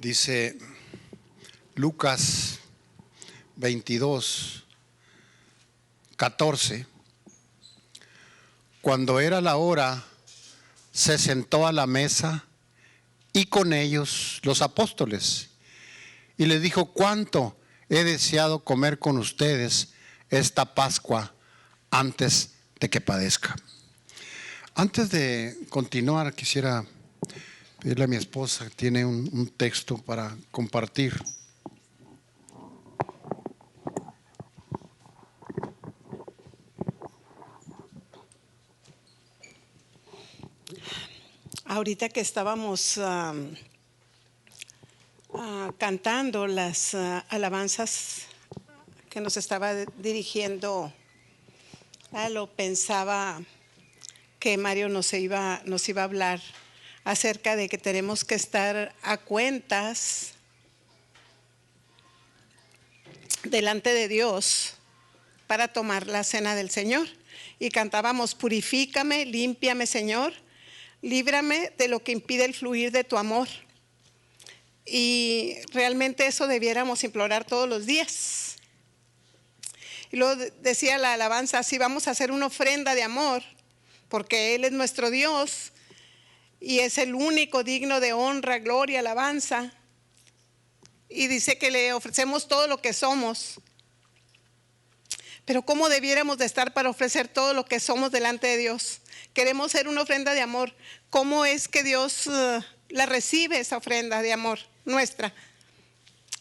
Dice Lucas 22:14, cuando era la hora, se sentó a la mesa y con ellos los apóstoles. Y les dijo: cuánto he deseado comer con ustedes esta Pascua antes de que padezca. Antes de continuar, quisiera pedirle a mi esposa, tiene un texto para compartir. Ahorita que estábamos cantando las alabanzas que nos estaba dirigiendo Lalo, pensaba que Mario nos iba a hablar acerca de que tenemos que estar a cuentas delante de Dios para tomar la cena del Señor. Y cantábamos: purifícame, límpiame, Señor, líbrame de lo que impide el fluir de tu amor. Y realmente eso debiéramos implorar todos los días. Y luego decía la alabanza: si vamos a hacer una ofrenda de amor, porque Él es nuestro Dios y es el único digno de honra, gloria, alabanza. Y dice que le ofrecemos todo lo que somos. Pero ¿cómo debiéramos de estar para ofrecer todo lo que somos delante de Dios? Queremos ser una ofrenda de amor. ¿Cómo es que Dios la recibe, esa ofrenda de amor nuestra?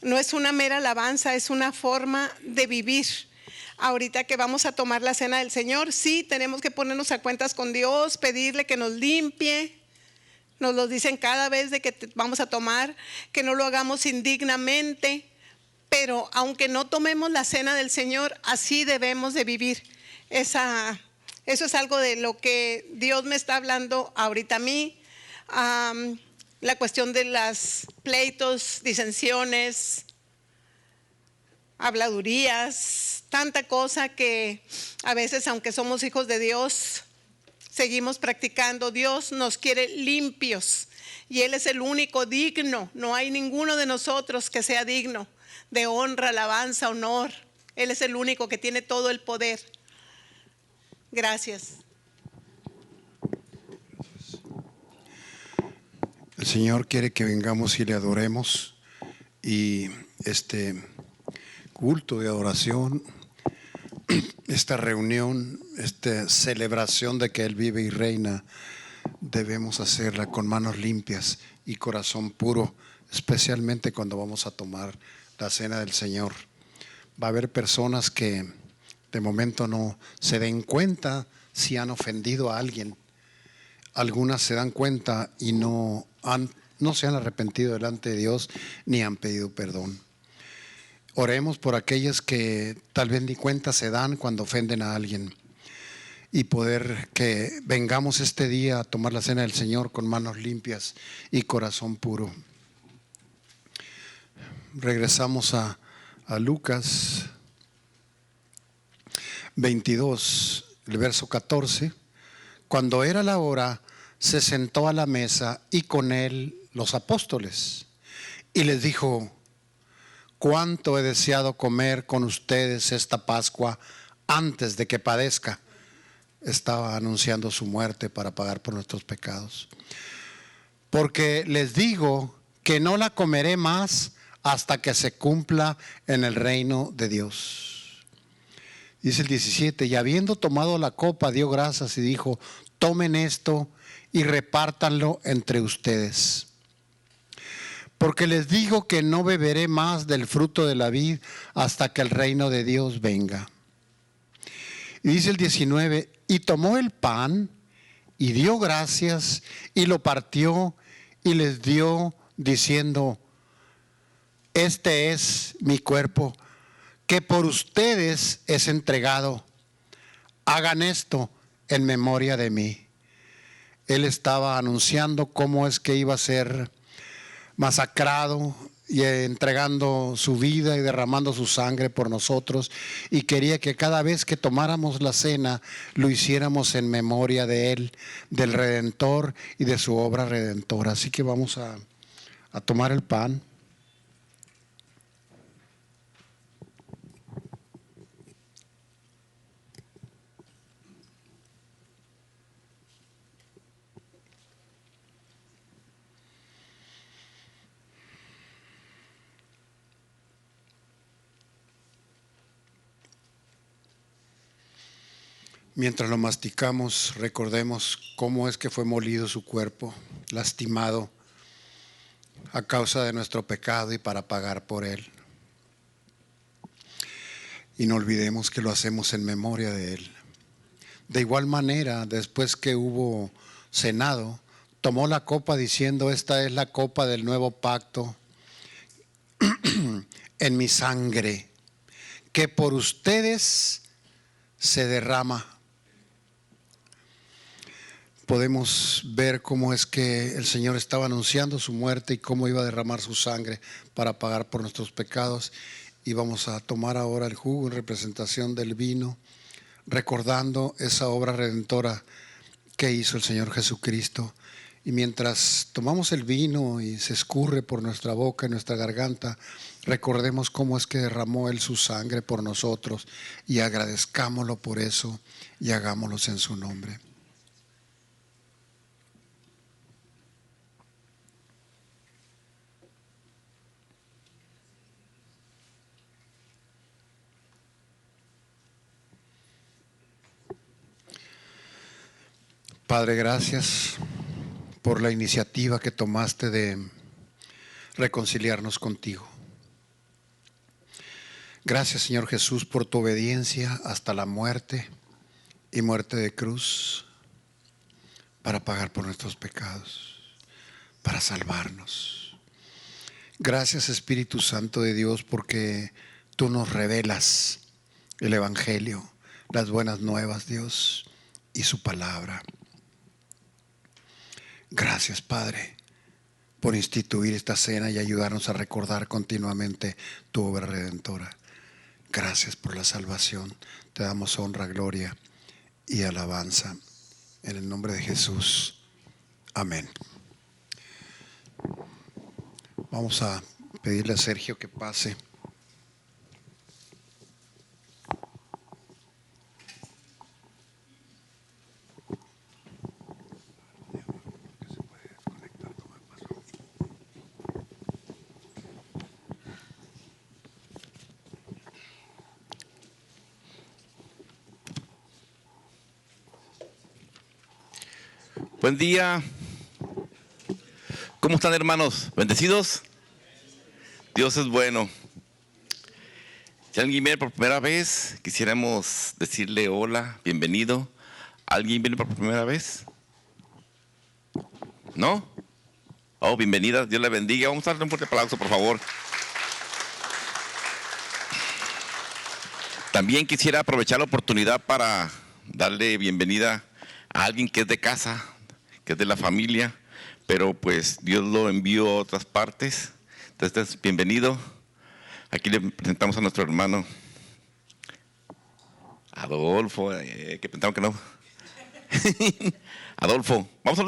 No es una mera alabanza, es una forma de vivir. Ahorita que vamos a tomar la cena del Señor, sí, tenemos que ponernos a cuentas con Dios, pedirle que nos limpie. Nos lo dicen cada vez de que vamos a tomar, que no lo hagamos indignamente. Pero aunque no tomemos la cena del Señor, así debemos de vivir. Eso es algo de lo que Dios me está hablando ahorita a mí. La cuestión de los pleitos, disensiones, habladurías, tanta cosa que a veces, aunque somos hijos de Dios, seguimos practicando. Dios nos quiere limpios y Él es el único digno. No hay ninguno de nosotros que sea digno de honra, alabanza, honor. Él es el único que tiene todo el poder. Gracias. El Señor quiere que vengamos y le adoremos, y este culto de adoración, esta reunión, esta celebración de que Él vive y reina, debemos hacerla con manos limpias y corazón puro, especialmente cuando vamos a tomar la cena del Señor. Va a haber personas que de momento no se den cuenta si han ofendido a alguien. Algunas se dan cuenta y no se han arrepentido delante de Dios ni han pedido perdón. Oremos por aquellas que tal vez ni cuenta se dan cuando ofenden a alguien, y poder que vengamos este día a tomar la cena del Señor con manos limpias y corazón puro. Regresamos a Lucas 22, el verso 14. Cuando era la hora, se sentó a la mesa y con él los apóstoles. Y les dijo: cuánto he deseado comer con ustedes esta Pascua antes de que padezca. Estaba anunciando su muerte para pagar por nuestros pecados. Porque les digo que no la comeré más hasta que se cumpla en el reino de Dios. Dice el 17: y habiendo tomado la copa, dio gracias y dijo: tomen esto y repártanlo entre ustedes. Porque les digo que no beberé más del fruto de la vid hasta que el reino de Dios venga. Y dice el 19: y tomó el pan y dio gracias y lo partió y les dio, diciendo: este es mi cuerpo, que por ustedes es entregado. Hagan esto en memoria de mí. Él estaba anunciando cómo es que iba a ser masacrado y entregando su vida y derramando su sangre por nosotros, y quería que cada vez que tomáramos la cena lo hiciéramos en memoria de Él, del Redentor y de su obra redentora. Así que vamos a tomar el pan. Mientras lo masticamos, recordemos cómo es que fue molido su cuerpo, lastimado a causa de nuestro pecado y para pagar por él. Y no olvidemos que lo hacemos en memoria de él. De igual manera, después que hubo cenado, tomó la copa diciendo: esta es la copa del nuevo pacto en mi sangre, que por ustedes se derrama. Podemos ver cómo es que el Señor estaba anunciando su muerte y cómo iba a derramar su sangre para pagar por nuestros pecados. Y vamos a tomar ahora el jugo en representación del vino, recordando esa obra redentora que hizo el Señor Jesucristo. Y mientras tomamos el vino y se escurre por nuestra boca y nuestra garganta, recordemos cómo es que derramó Él su sangre por nosotros y agradezcámoslo por eso y hagámoslo en su nombre. Padre, gracias por la iniciativa que tomaste de reconciliarnos contigo. Gracias, Señor Jesús, por tu obediencia hasta la muerte y muerte de cruz para pagar por nuestros pecados, para salvarnos. Gracias, Espíritu Santo de Dios, porque tú nos revelas el Evangelio, las buenas nuevas, Dios, y su palabra. Gracias, Padre, por instituir esta cena y ayudarnos a recordar continuamente tu obra redentora. Gracias por la salvación. Te damos honra, gloria y alabanza. En el nombre de Jesús. Amén. Vamos a pedirle a Sergio que pase. Buen día. ¿Cómo están, hermanos? ¿Bendecidos? Dios es bueno. Si alguien viene por primera vez, quisiéramos decirle hola, bienvenido. ¿Alguien viene por primera vez? ¿No? Oh, bienvenida, Dios la bendiga. Vamos a darle un fuerte aplauso, por favor. También quisiera aprovechar la oportunidad para darle bienvenida a alguien que es de casa, que es de la familia, pero pues Dios lo envió a otras partes. Entonces, bienvenido. Aquí le presentamos a nuestro hermano Adolfo, que pensaron que no. Adolfo, vamos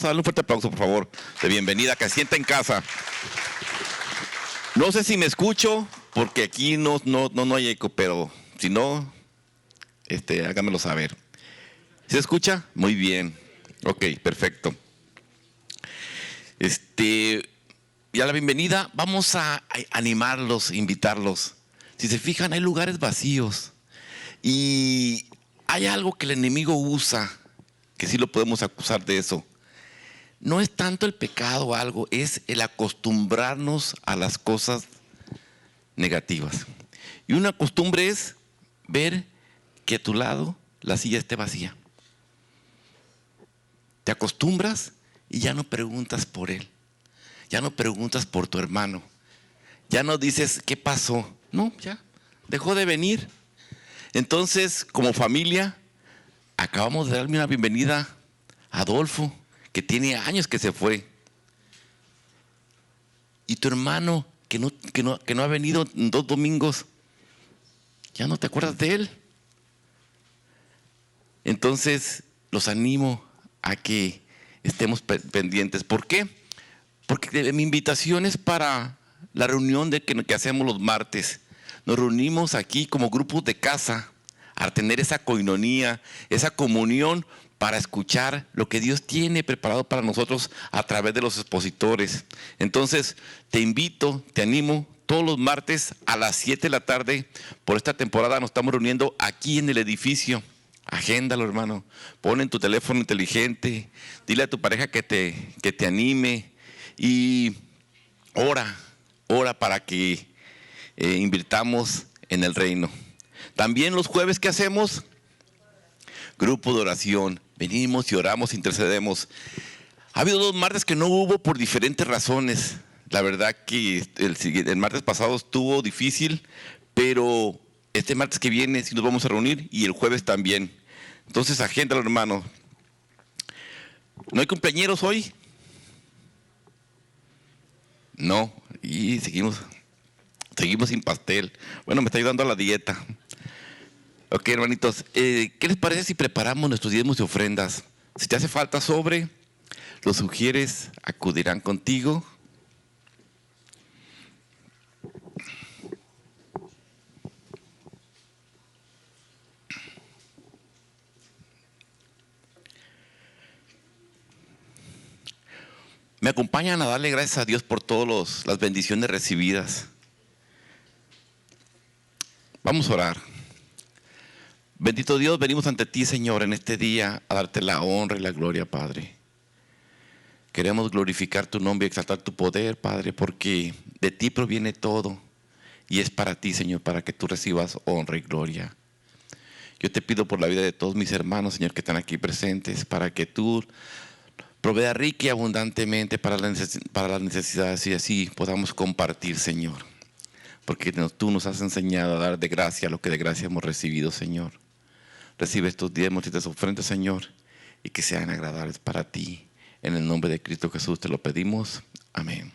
a darle un fuerte aplauso, por favor, de bienvenida, que se sienta en casa. No sé si me escucho, porque aquí no hay eco, pero si no, háganmelo saber. ¿Se escucha? Muy bien. Ok, perfecto. Y a la bienvenida vamos a animarlos, invitarlos. Si se fijan, hay lugares vacíos y hay algo que el enemigo usa, que sí lo podemos acusar de eso. No es tanto el pecado o algo, es el acostumbrarnos a las cosas negativas. Y una costumbre es ver que a tu lado la silla esté vacía. Te acostumbras y ya no preguntas por él. Ya no preguntas por tu hermano. Ya no dices, ¿qué pasó? No, ya, dejó de venir. Entonces, como familia, acabamos de darle una bienvenida a Adolfo, que tiene años que se fue. Y tu hermano, que no ha venido en 2 domingos, ya no te acuerdas de él. Entonces, los animo a que estemos pendientes. ¿Por qué? Porque mi invitación es para la reunión que hacemos los martes. Nos reunimos aquí como grupos de casa a tener esa coinonía, esa comunión para escuchar lo que Dios tiene preparado para nosotros a través de los expositores. Entonces, te invito, te animo, todos los martes a las 7 de la tarde, por esta temporada nos estamos reuniendo aquí en el edificio, Agéndalo, hermano. Pon en tu teléfono inteligente. Dile a tu pareja que te anime. Y ora para que invirtamos en el reino. También los jueves, ¿qué hacemos? Grupo de oración. Venimos y oramos, intercedemos. Ha habido 2 martes que no hubo por diferentes razones. La verdad que el martes pasado estuvo difícil, pero este martes que viene sí nos vamos a reunir y el jueves también. Entonces, agéndalo, hermano. ¿No hay cumpleañeros hoy? No, y seguimos sin pastel. Bueno, me está ayudando a la dieta. Ok, hermanitos, ¿qué les parece si preparamos nuestros diezmos y ofrendas? Si te hace falta sobre, los sugieres acudirán contigo. Me acompañan a darle gracias a Dios por todas las bendiciones recibidas. Vamos a orar. Bendito Dios, venimos ante ti, Señor, en este día a darte la honra y la gloria, Padre. Queremos glorificar tu nombre y exaltar tu poder, Padre, porque de ti proviene todo y es para ti, Señor, para que tú recibas honra y gloria. Yo te pido por la vida de todos mis hermanos, Señor, que están aquí presentes, para que tú provea rica y abundantemente para las necesidades y así podamos compartir, Señor. Porque tú nos has enseñado a dar de gracia lo que de gracia hemos recibido, Señor. Recibe estos diezmos y estas ofrendas, Señor, y que sean agradables para ti. En el nombre de Cristo Jesús te lo pedimos. Amén.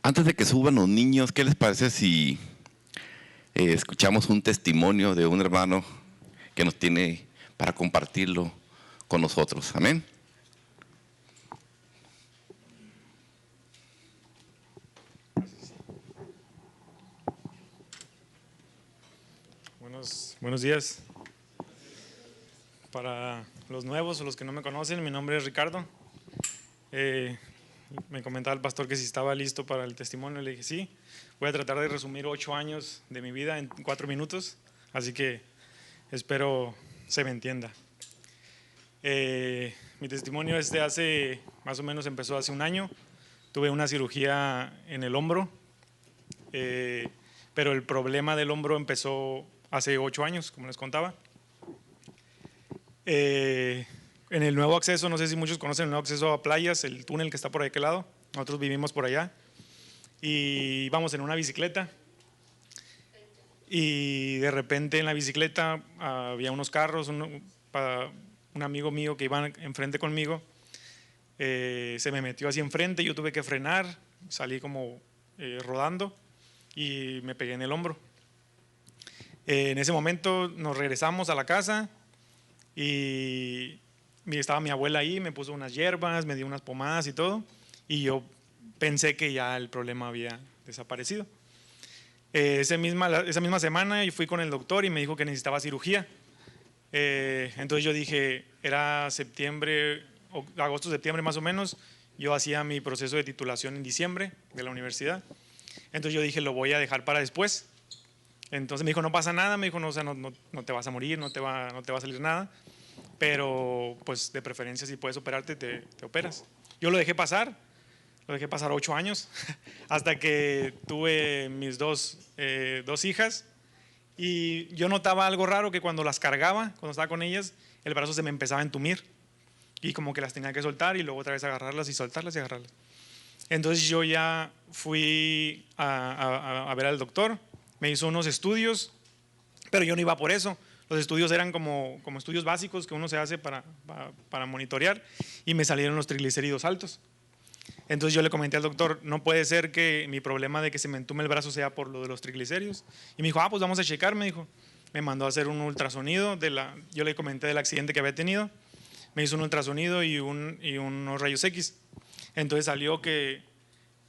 Antes de que suban los niños, ¿qué les parece si escuchamos un testimonio de un hermano que nos tiene para compartirlo con nosotros? Amén. Buenos días. Para los nuevos o los que no me conocen, mi nombre es Ricardo. Me comentaba el pastor que si estaba listo para el testimonio. Le dije sí. Voy a tratar de resumir 8 años de mi vida en 4 minutos, así que espero se me entienda. Mi testimonio es de hace, más o menos empezó hace un año. Tuve una cirugía en el hombro, pero el problema del hombro empezó hace 8 años, como les contaba. En el nuevo acceso, no sé si muchos conocen el nuevo acceso a Playas, el túnel que está por aquel lado. Nosotros vivimos por allá y íbamos en una bicicleta y de repente en la bicicleta había unos carros, un amigo mío que iba enfrente conmigo, se me metió así enfrente, yo tuve que frenar, salí como rodando y me pegué en el hombro. En ese momento nos regresamos a la casa y estaba mi abuela ahí, me puso unas hierbas, me dio unas pomadas y todo, y yo pensé que ya el problema había desaparecido. Esa misma semana yo fui con el doctor y me dijo que necesitaba cirugía. Entonces yo dije, era septiembre, agosto, septiembre más o menos, yo hacía mi proceso de titulación en diciembre de la universidad. Entonces yo dije, lo voy a dejar para después. Entonces me dijo, no pasa nada, me dijo, no, o sea, no te vas a morir, no te va a salir nada, pero pues de preferencia si puedes operarte, te operas. Yo lo dejé pasar 8 años, hasta que tuve mis dos hijas, y yo notaba algo raro, que cuando las cargaba, cuando estaba con ellas, el brazo se me empezaba a entumir, y como que las tenía que soltar, y luego otra vez agarrarlas y soltarlas y agarrarlas. Entonces yo ya fui a ver al doctor, me hizo unos estudios, pero yo no iba por eso. Los estudios eran como estudios básicos que uno se hace para monitorear, y me salieron los triglicéridos altos. Entonces yo le comenté al doctor, no puede ser que mi problema de que se me entume el brazo sea por lo de los triglicéridos. Y me dijo, pues vamos a checar, me dijo. Me mandó a hacer un ultrasonido, yo le comenté del accidente que había tenido, me hizo un ultrasonido y unos rayos X. Entonces salió que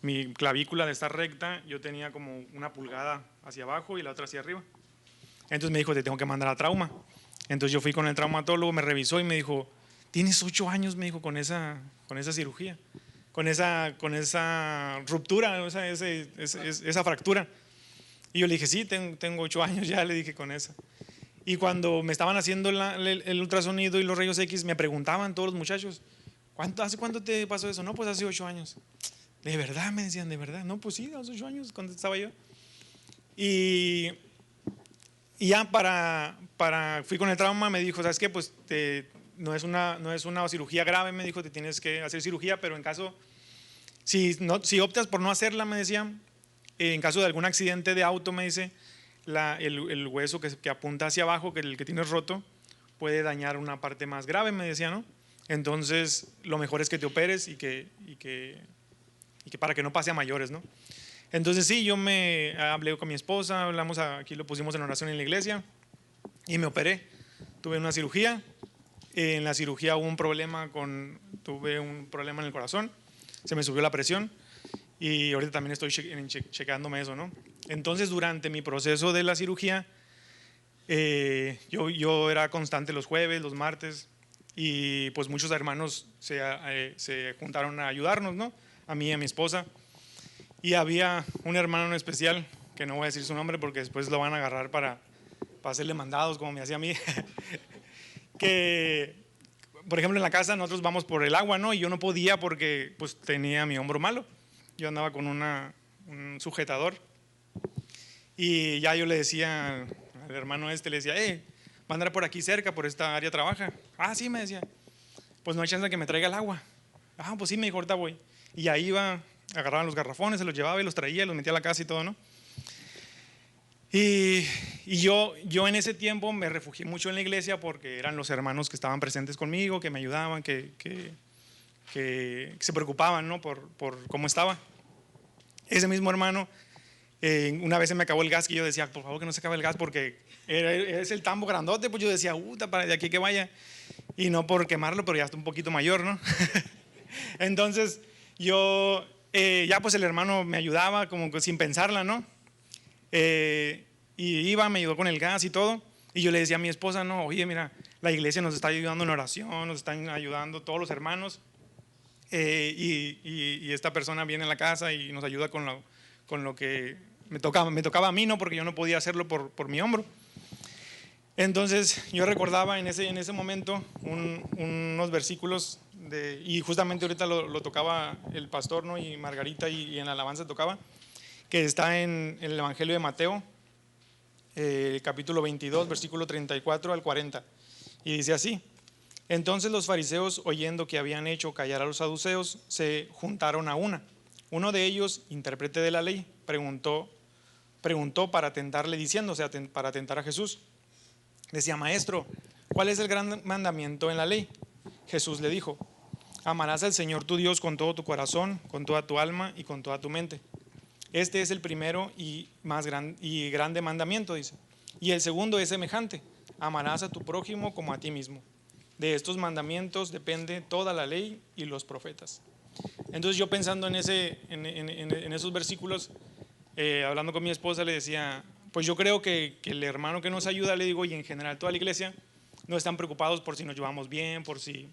mi clavícula de estar recta, yo tenía como 1 pulgada hacia abajo y la otra hacia arriba. Entonces me dijo, te tengo que mandar a trauma. Entonces yo fui con el traumatólogo, me revisó y me dijo, tienes 8 años, me dijo, con esa cirugía, con esa ruptura, esa fractura. Y yo le dije, sí, tengo 8 años ya, le dije, con esa. Y cuando me estaban haciendo el ultrasonido y los rayos X, me preguntaban todos los muchachos, ¿hace cuánto te pasó eso? No, pues hace 8 años. ¿De verdad? Me decían, ¿de verdad? No, pues sí, hace 8 años, cuando estaba yo. Y ya fui con el trauma, me dijo, ¿sabes qué? Pues no es una cirugía grave, me dijo, te tienes que hacer cirugía, pero en caso, si optas por no hacerla, me decía, en caso de algún accidente de auto, me dice, el hueso que apunta hacia abajo, que el que tienes roto, puede dañar una parte más grave, me decía, ¿no? Entonces, lo mejor es que te operes y que para que no pase a mayores, ¿no? Entonces sí, yo me hablé con mi esposa, hablamos aquí, lo pusimos en oración en la iglesia y me operé. Tuve una cirugía, en la cirugía tuve un problema en el corazón, se me subió la presión y ahorita también estoy checándome eso, ¿no? Entonces durante mi proceso de la cirugía, yo era constante los jueves, los martes, y pues muchos hermanos se juntaron a ayudarnos, ¿no? A mí y a mi esposa. Y había un hermano en especial, que no voy a decir su nombre porque después lo van a agarrar para hacerle mandados como me hacía a mí, que por ejemplo en la casa nosotros vamos por el agua, ¿no? Y yo no podía porque pues tenía mi hombro malo, yo andaba con un sujetador, y ya yo le decía al hermano le decía, va a andar por aquí cerca, por esta área trabaja. Sí, me decía, pues no hay chance de que me traiga el agua. Pues sí, me dijo, ahorita voy. Y ahí iba, agarraban los garrafones, se los llevaba y los traía, los metía a la casa y todo, ¿no? Y yo en ese tiempo me refugié mucho en la iglesia porque eran los hermanos que estaban presentes conmigo, que me ayudaban, que se preocupaban, ¿no? por cómo estaba. Ese mismo hermano, una vez se me acabó el gas, que yo decía, por favor que no se acabe el gas, porque es el tambo grandote, pues yo decía, para de aquí que vaya, y no por quemarlo, pero ya está un poquito mayor, ¿no? Entonces yo, ya pues el hermano me ayudaba como que sin pensarla, ¿no? Y me ayudó con el gas y todo, y yo le decía a mi esposa, no, oye, mira, la iglesia nos está ayudando en oración, nos están ayudando todos los hermanos, y esta persona viene a la casa y nos ayuda con lo que me tocaba a mí, ¿no? Porque yo no podía hacerlo por mi hombro. Entonces yo recordaba en ese momento unos versículos y justamente ahorita lo tocaba el pastor, ¿no? Y Margarita, y en la alabanza tocaba, que está en el Evangelio de Mateo, capítulo 22, versículo 34 al 40, y dice así: entonces los fariseos, oyendo que habían hecho callar a los saduceos, se juntaron a una. Uno de ellos, intérprete de la ley, preguntó para tentarle diciendo, o sea, para tentar a Jesús. Decía, maestro, ¿cuál es el gran mandamiento en la ley? Jesús le dijo, amarás al Señor tu Dios con todo tu corazón, con toda tu alma y con toda tu mente. Este es el primero y grande mandamiento, dice. Y el segundo es semejante, amarás a tu prójimo como a ti mismo. De estos mandamientos depende toda la ley y los profetas. Entonces yo pensando en esos versículos, hablando con mi esposa, le decía, pues yo creo que el hermano que nos ayuda, le digo, y en general toda la iglesia, no están preocupados por si nos llevamos bien, por si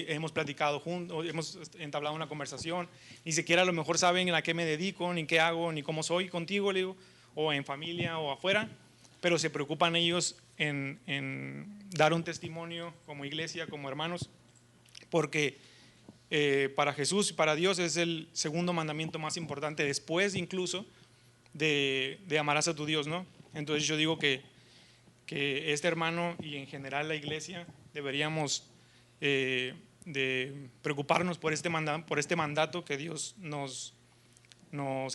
hemos platicado juntos, hemos entablado una conversación, ni siquiera a lo mejor saben a qué me dedico, ni qué hago, ni cómo soy contigo, le digo, o en familia o afuera, pero se preocupan ellos en dar un testimonio como iglesia, como hermanos, porque para Jesús y para Dios es el segundo mandamiento más importante, después incluso de amarás a tu Dios, ¿no? Entonces yo digo que este hermano y en general la iglesia deberíamos de preocuparnos por este mandato que Dios nos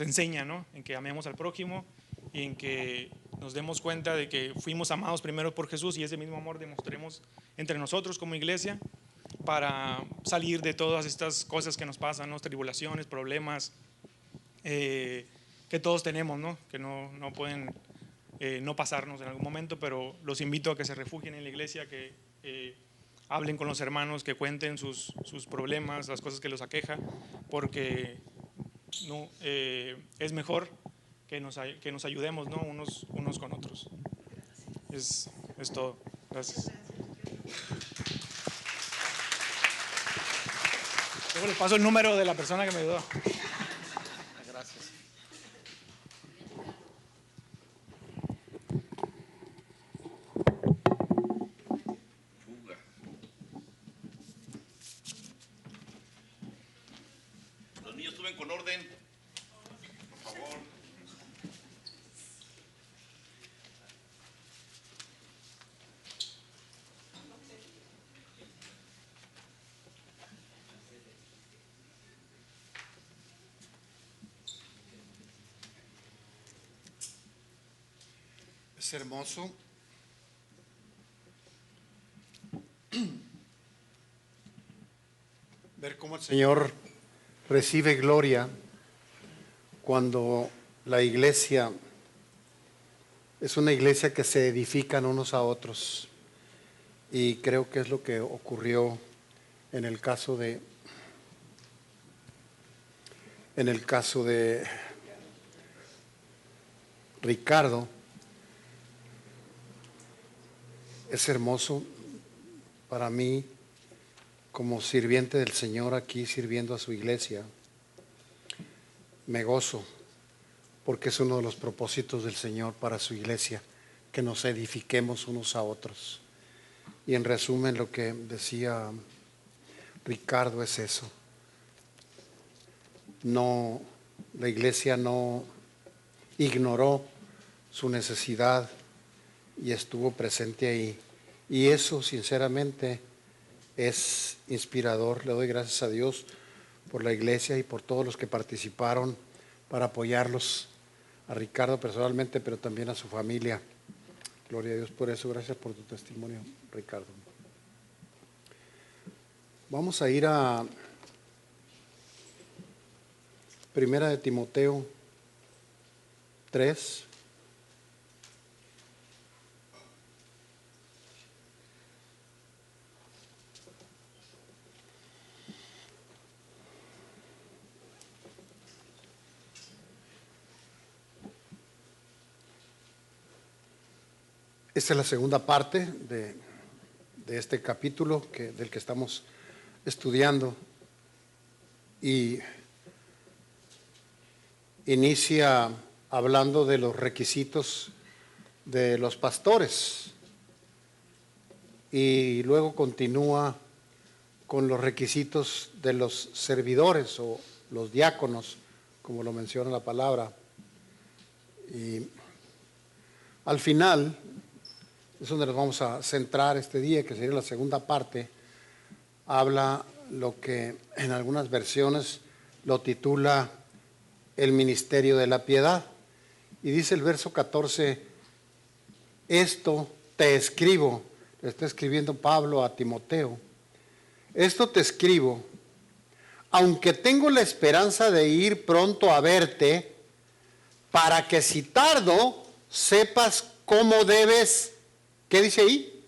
enseña, ¿no? En que amemos al prójimo y en que nos demos cuenta de que fuimos amados primero por Jesús y ese mismo amor demostremos entre nosotros como iglesia para salir de todas estas cosas que nos pasan, ¿no? Tribulaciones, problemas que todos tenemos, ¿no? Que no pueden no pasarnos en algún momento, pero los invito a que se refugien en la iglesia, que hablen con los hermanos, que cuenten sus problemas, las cosas que los aqueja, porque no, es mejor que nos ayudemos, ¿no? unos con otros. Es todo. Gracias. Luego les paso el número de la persona que me ayudó. Gracias. Los niños suben con orden. Por favor. Es hermoso ver cómo el Señor recibe gloria cuando la iglesia es una iglesia que se edifican unos a otros. Y creo que es lo que ocurrió en el caso de Ricardo. Es hermoso para mí, como sirviente del Señor aquí, sirviendo a su iglesia. Me gozo, porque es uno de los propósitos del Señor para su iglesia, que nos edifiquemos unos a otros. Y en resumen, lo que decía Ricardo es eso. No, la iglesia no ignoró su necesidad y estuvo presente ahí. Y eso, sinceramente, es inspirador. Le doy gracias a Dios por la iglesia y por todos los que participaron para apoyarlos, a Ricardo personalmente, pero también a su familia. Gloria a Dios por eso. Gracias por tu testimonio, Ricardo. Vamos a ir a Primera de Timoteo 3. Esta es la segunda parte de este capítulo del que estamos estudiando, y inicia hablando de los requisitos de los pastores y luego continúa con los requisitos de los servidores o los diáconos, como lo menciona la palabra. Y al final es donde nos vamos a centrar este día, que sería la segunda parte. Habla lo que en algunas versiones lo titula el ministerio de la piedad. Y dice el verso 14, esto te escribo, le está escribiendo Pablo a Timoteo, esto te escribo, aunque tengo la esperanza de ir pronto a verte, para que si tardo, sepas cómo debes, ¿qué dice ahí?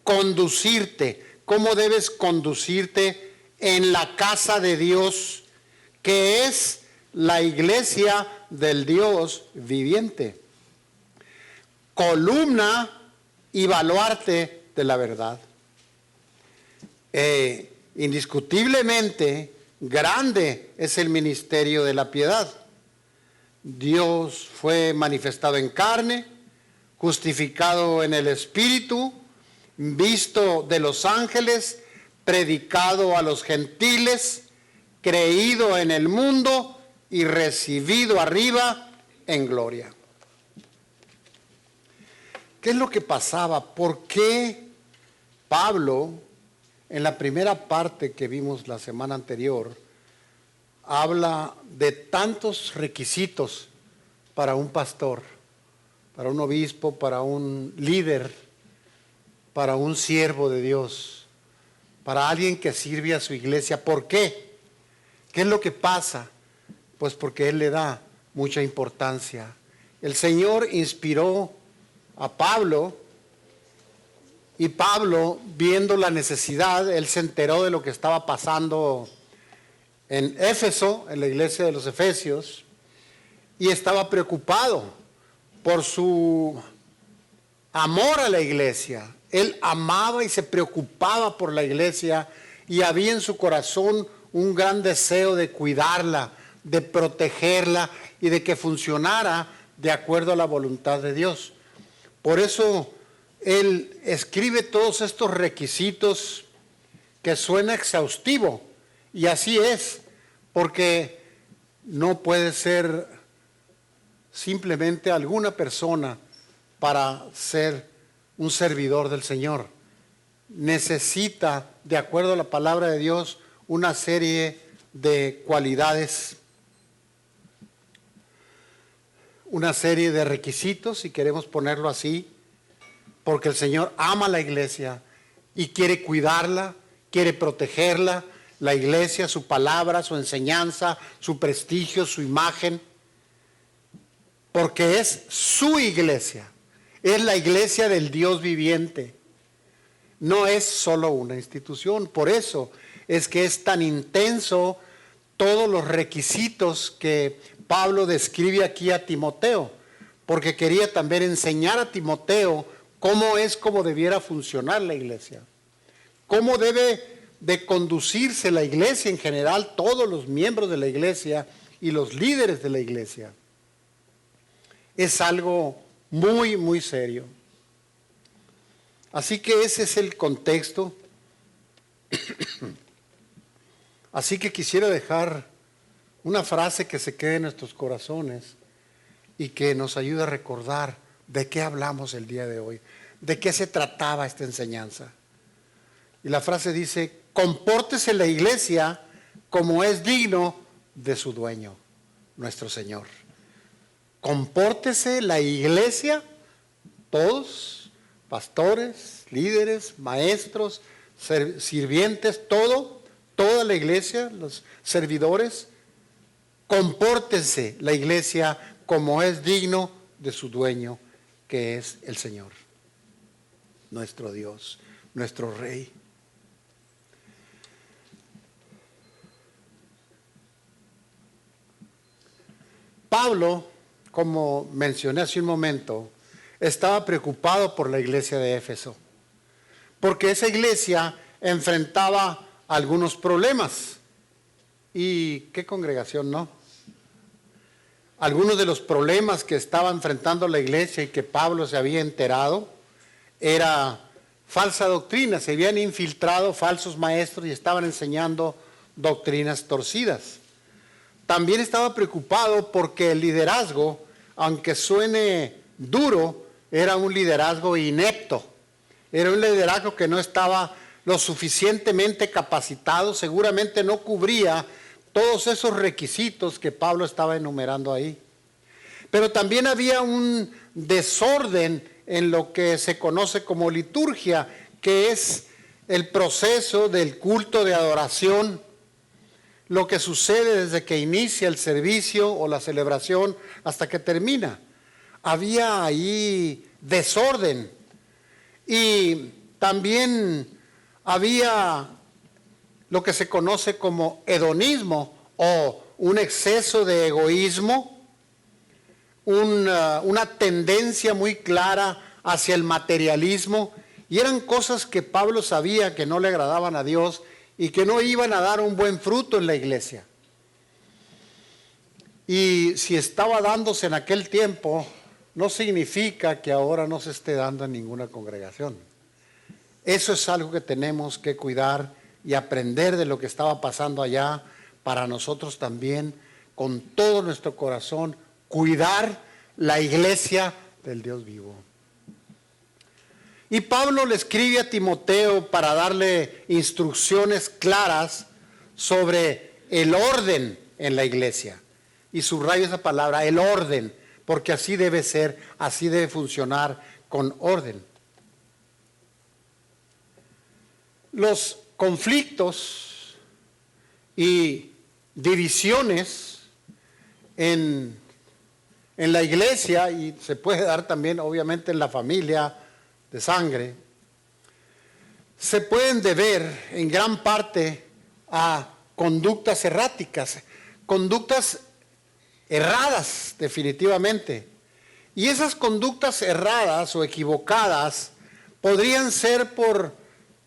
Conducirte, cómo debes conducirte en la casa de Dios, que es la iglesia del Dios viviente, columna y baluarte de la verdad. Indiscutiblemente grande es el ministerio de la piedad. Dios fue manifestado en carne, justificado en el Espíritu, visto de los ángeles, predicado a los gentiles, creído en el mundo y recibido arriba en gloria. ¿Qué es lo que pasaba? ¿Por qué Pablo, en la primera parte que vimos la semana anterior, habla de tantos requisitos para un pastor? para un obispo, para un líder, para un siervo de Dios, para alguien que sirve a su iglesia. ¿Por qué? ¿Qué es lo que pasa? Pues porque Él le da mucha importancia. El Señor inspiró a Pablo y Pablo, viendo la necesidad, él se enteró de lo que estaba pasando en Éfeso, en la iglesia de los Efesios, y estaba preocupado por su amor a la iglesia. Él amaba y se preocupaba por la iglesia y había en su corazón un gran deseo de cuidarla, de protegerla y de que funcionara de acuerdo a la voluntad de Dios. Por eso él escribe todos estos requisitos que suena exhaustivo, y así es, porque no puede ser simplemente alguna persona para ser un servidor del Señor. Necesita, de acuerdo a la palabra de Dios, una serie de cualidades, una serie de requisitos, si queremos ponerlo así, porque el Señor ama a la iglesia y quiere cuidarla, quiere protegerla, la iglesia, su palabra, su enseñanza, su prestigio, su imagen, porque es su iglesia, es la iglesia del Dios viviente, no es solo una institución. Por eso es que es tan intenso todos los requisitos que Pablo describe aquí a Timoteo, porque quería también enseñar a Timoteo cómo debiera funcionar la iglesia, cómo debe de conducirse la iglesia en general, todos los miembros de la iglesia y los líderes de la iglesia. Es algo muy, muy serio. Así que ese es el contexto. Así que quisiera dejar una frase que se quede en nuestros corazones y que nos ayude a recordar de qué hablamos el día de hoy, de qué se trataba esta enseñanza. Y la frase dice: compórtese la iglesia como es digno de su dueño, nuestro Señor. Compórtese la iglesia, todos, pastores, líderes, maestros, sirvientes, toda la iglesia, los servidores, compórtense la iglesia como es digno de su dueño, que es el Señor, nuestro Dios, nuestro Rey. Pablo, como mencioné hace un momento, estaba preocupado por la iglesia de Éfeso, porque esa iglesia enfrentaba algunos problemas. ¿Y qué congregación no? Algunos de los problemas que estaba enfrentando la iglesia y que Pablo se había enterado era falsa doctrina. Se habían infiltrado falsos maestros y estaban enseñando doctrinas torcidas. También estaba preocupado porque el liderazgo, aunque suene duro, era un liderazgo inepto. Era un liderazgo que no estaba lo suficientemente capacitado, seguramente no cubría todos esos requisitos que Pablo estaba enumerando ahí. Pero también había un desorden en lo que se conoce como liturgia, que es el proceso del culto de adoración, lo que sucede desde que inicia el servicio o la celebración hasta que termina. Había ahí desorden y también había lo que se conoce como hedonismo o un exceso de egoísmo, una tendencia muy clara hacia el materialismo, y eran cosas que Pablo sabía que no le agradaban a Dios y que no iban a dar un buen fruto en la iglesia. Y si estaba dándose en aquel tiempo, no significa que ahora no se esté dando en ninguna congregación. Eso es algo que tenemos que cuidar y aprender de lo que estaba pasando allá, para nosotros también, con todo nuestro corazón, cuidar la iglesia del Dios vivo. Y Pablo le escribe a Timoteo para darle instrucciones claras sobre el orden en la iglesia. Y subrayo esa palabra, el orden, porque así debe ser, así debe funcionar con orden. Los conflictos y divisiones en la iglesia, y se puede dar también obviamente en la familia de sangre, se pueden deber en gran parte a conductas erráticas, conductas erradas definitivamente. Y esas conductas erradas o equivocadas podrían ser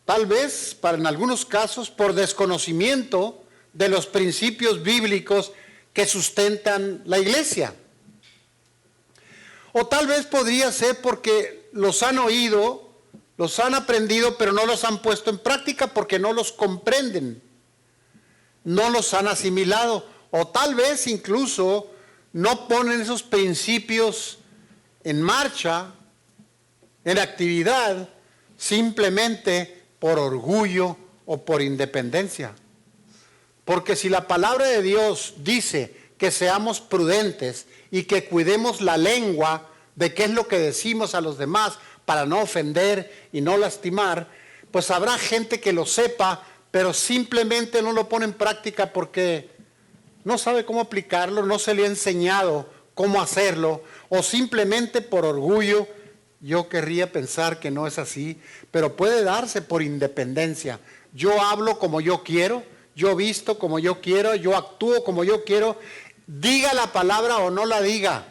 tal vez, en algunos casos, por desconocimiento de los principios bíblicos que sustentan la iglesia. O tal vez podría ser porque los han oído, los han aprendido, pero no los han puesto en práctica porque no los comprenden, no los han asimilado, o tal vez incluso no ponen esos principios en marcha, en actividad, simplemente por orgullo o por independencia. Porque si la palabra de Dios dice que seamos prudentes y que cuidemos la lengua de qué es lo que decimos a los demás para no ofender y no lastimar, pues habrá gente que lo sepa, pero simplemente no lo pone en práctica porque no sabe cómo aplicarlo, no se le ha enseñado cómo hacerlo, o simplemente por orgullo. Yo querría pensar que no es así, pero puede darse por independencia. Yo hablo como yo quiero, yo visto como yo quiero, yo actúo como yo quiero, diga la palabra o no la diga.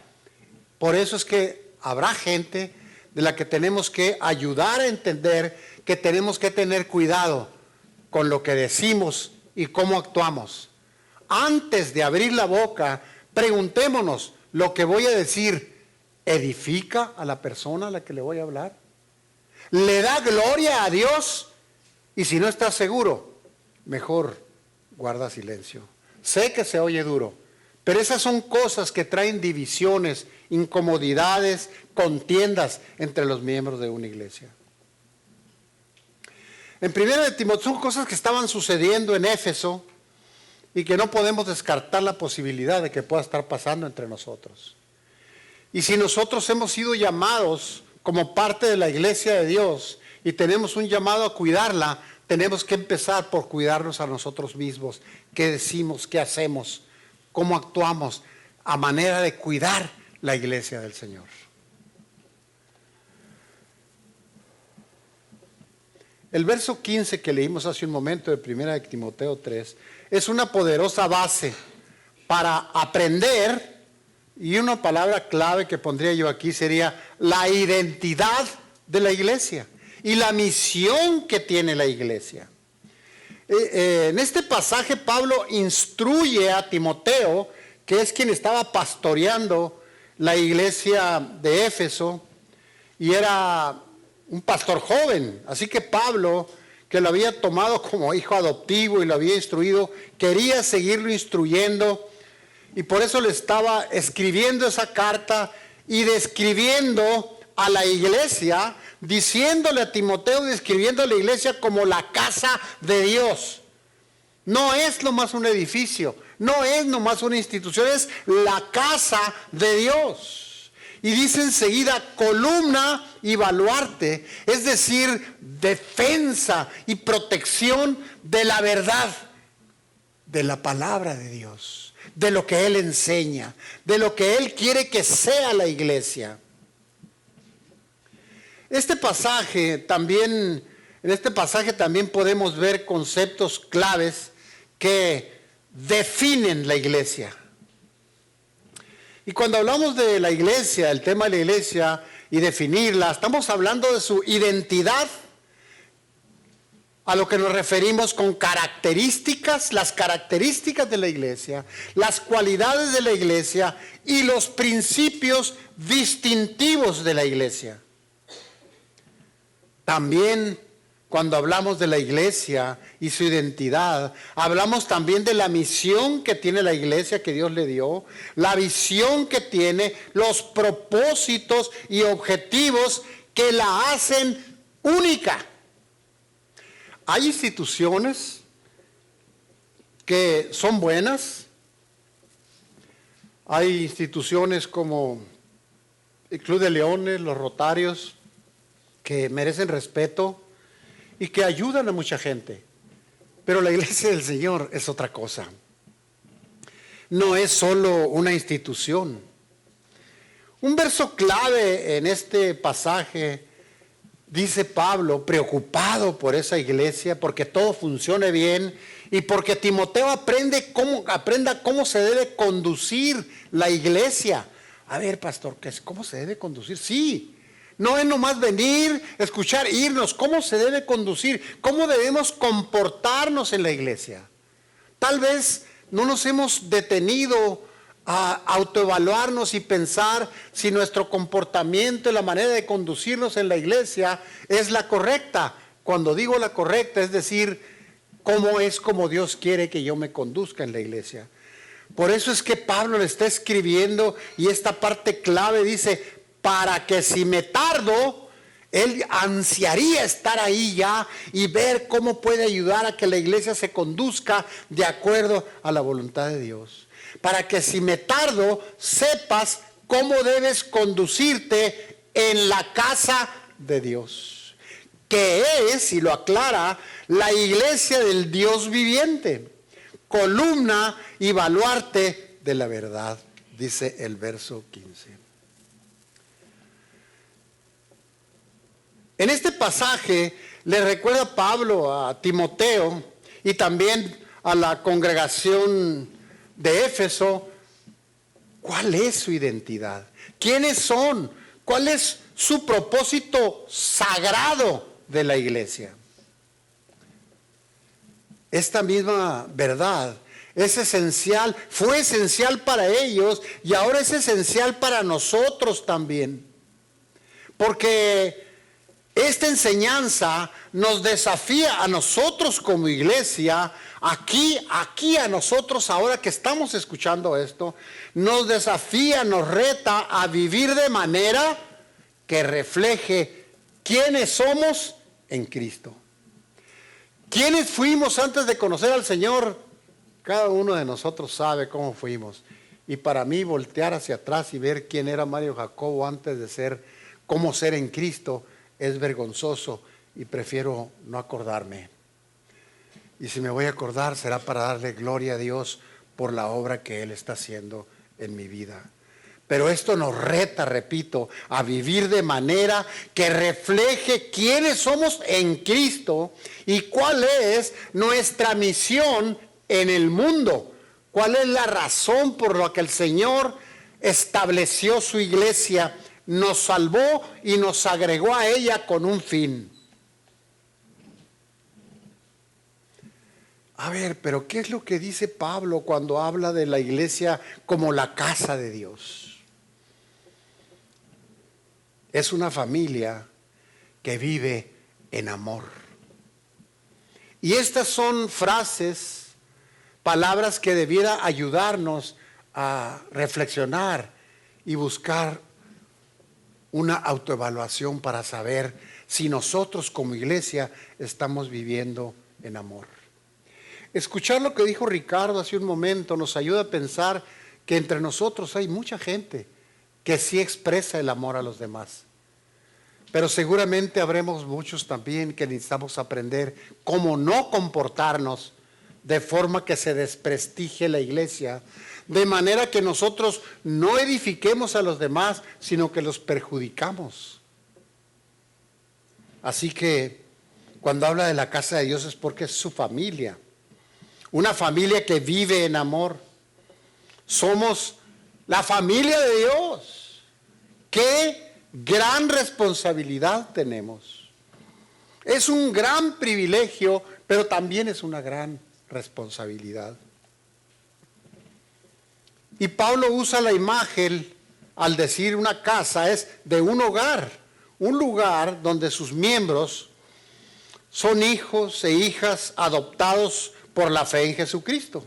Por eso es que habrá gente de la que tenemos que ayudar a entender que tenemos que tener cuidado con lo que decimos y cómo actuamos. Antes de abrir la boca, preguntémonos, ¿lo que voy a decir edifica a la persona a la que le voy a hablar? ¿Le da gloria a Dios? Y si no estás seguro, mejor guarda silencio. Sé que se oye duro, pero esas son cosas que traen divisiones, incomodidades, contiendas entre los miembros de una iglesia. En 1 Timoteo son cosas que estaban sucediendo en Éfeso y que no podemos descartar la posibilidad de que pueda estar pasando entre nosotros. Y si nosotros hemos sido llamados como parte de la iglesia de Dios y tenemos un llamado a cuidarla, tenemos que empezar por cuidarnos a nosotros mismos. ¿Qué decimos? ¿Qué hacemos? ¿Cómo actuamos? A manera de cuidar la iglesia del Señor. El verso 15 que leímos hace un momento de 1 Timoteo 3 es una poderosa base para aprender, y una palabra clave que pondría yo aquí sería la identidad de la iglesia y la misión que tiene la iglesia. En este pasaje Pablo instruye a Timoteo, que es quien estaba pastoreando la iglesia de Éfeso, y era un pastor joven. Así que Pablo, que lo había tomado como hijo adoptivo y lo había instruido, quería seguirlo instruyendo, y por eso le estaba escribiendo esa carta y describiendo a la iglesia, diciéndole a Timoteo, describiendo a la iglesia como la casa de Dios. No es nomás un edificio, no es nomás una institución, es la casa de Dios. Y dice enseguida columna y baluarte, es decir, defensa y protección de la verdad, de la palabra de Dios, de lo que Él enseña, de lo que Él quiere que sea la iglesia. En este pasaje también podemos ver conceptos claves que definen la iglesia. Y cuando hablamos de la iglesia, el tema de la iglesia y definirla, estamos hablando de su identidad, a lo que nos referimos con características, las características de la iglesia, las cualidades de la iglesia y los principios distintivos de la iglesia. También cuando hablamos de la iglesia y su identidad, hablamos también de la misión que tiene la iglesia que Dios le dio, la visión que tiene, los propósitos y objetivos que la hacen única. Hay instituciones que son buenas, hay instituciones como el Club de Leones, los Rotarios, que merecen respeto y que ayudan a mucha gente. Pero la Iglesia del Señor es otra cosa. No es solo una institución. Un verso clave en este pasaje, dice Pablo, preocupado por esa iglesia, porque todo funcione bien y porque Timoteo aprenda cómo se debe conducir la iglesia. A ver, pastor, ¿cómo se debe conducir? Sí, no es nomás venir, escuchar, irnos. ¿Cómo se debe conducir? ¿Cómo debemos comportarnos en la iglesia? Tal vez no nos hemos detenido a autoevaluarnos y pensar si nuestro comportamiento y la manera de conducirnos en la iglesia es la correcta. Cuando digo la correcta, es decir, cómo es como Dios quiere que yo me conduzca en la iglesia. Por eso es que Pablo le está escribiendo y esta parte clave dice, para que si me tardo, él ansiaría estar ahí ya y ver cómo puede ayudar a que la iglesia se conduzca de acuerdo a la voluntad de Dios. Para que si me tardo, sepas cómo debes conducirte en la casa de Dios, que es, y lo aclara, la iglesia del Dios viviente, columna y baluarte de la verdad, dice el verso 15. En este pasaje le recuerda Pablo a Timoteo y también a la congregación de Éfeso, ¿cuál es su identidad? ¿Quiénes son? ¿Cuál es su propósito sagrado de la iglesia? Esta misma verdad es esencial, fue esencial para ellos y ahora es esencial para nosotros también. Porque esta enseñanza nos desafía a nosotros como iglesia, aquí a nosotros ahora que estamos escuchando esto, nos desafía, nos reta a vivir de manera que refleje quiénes somos en Cristo. ¿Quiénes fuimos antes de conocer al Señor? Cada uno de nosotros sabe cómo fuimos. Y para mí voltear hacia atrás y ver quién era Mario Jacobo antes de ser, cómo ser en Cristo, es vergonzoso y prefiero no acordarme. Y si me voy a acordar será para darle gloria a Dios por la obra que Él está haciendo en mi vida. Pero esto nos reta, repito, a vivir de manera que refleje quiénes somos en Cristo y cuál es nuestra misión en el mundo. ¿Cuál es la razón por la que el Señor estableció su iglesia, nos salvó y nos agregó a ella con un fin? A ver, pero ¿qué es lo que dice Pablo cuando habla de la iglesia como la casa de Dios? Es una familia que vive en amor. Y estas son frases, palabras que debiera ayudarnos a reflexionar y buscar una autoevaluación para saber si nosotros como iglesia estamos viviendo en amor. Escuchar lo que dijo Ricardo hace un momento nos ayuda a pensar que entre nosotros hay mucha gente que sí expresa el amor a los demás. Pero seguramente habremos muchos también que necesitamos aprender cómo no comportarnos de forma que se desprestigie la iglesia, de manera que nosotros no edifiquemos a los demás, sino que los perjudicamos. Así que cuando habla de la casa de Dios es porque es su familia, una familia que vive en amor. Somos la familia de Dios. ¡Qué gran responsabilidad tenemos! Es un gran privilegio, pero también es una gran responsabilidad. Y Pablo usa la imagen al decir una casa, es de un hogar, un lugar donde sus miembros son hijos e hijas adoptados por la fe en Jesucristo.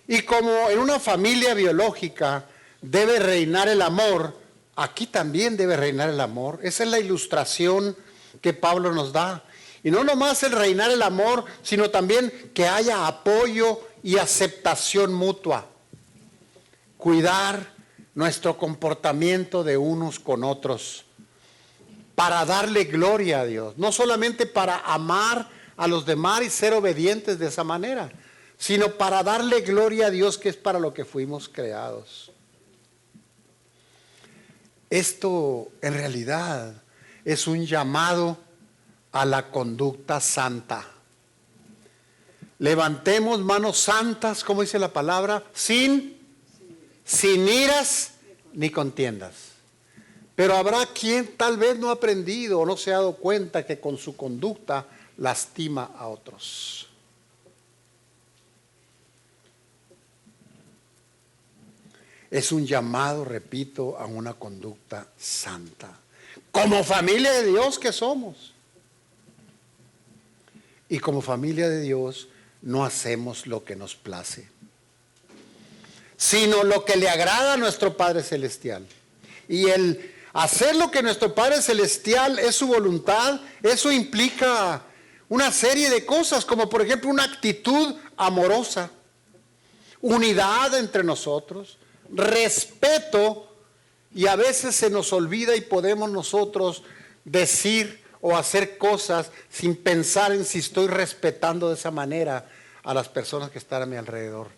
Y como en una familia biológica debe reinar el amor, aquí también debe reinar el amor. Esa es la ilustración que Pablo nos da. Y no nomás el reinar el amor, sino también que haya apoyo y aceptación mutua. Cuidar nuestro comportamiento de unos con otros, para darle gloria a Dios, no solamente para amar a los demás y ser obedientes de esa manera, sino para darle gloria a Dios, que es para lo que fuimos creados. Esto en realidad es un llamado a la conducta santa. Levantemos manos santas, como dice la palabra, sin iras ni contiendas. Pero habrá quien tal vez no ha aprendido o no se ha dado cuenta que con su conducta lastima a otros. Es un llamado, repito, a una conducta santa. Como familia de Dios que somos. Y como familia de Dios no hacemos lo que nos place, sino lo que le agrada a nuestro Padre Celestial. Y el hacer lo que nuestro Padre Celestial es su voluntad, eso implica una serie de cosas, como por ejemplo una actitud amorosa, unidad entre nosotros, respeto, y a veces se nos olvida y podemos nosotros decir o hacer cosas sin pensar en si estoy respetando de esa manera a las personas que están a mi alrededor,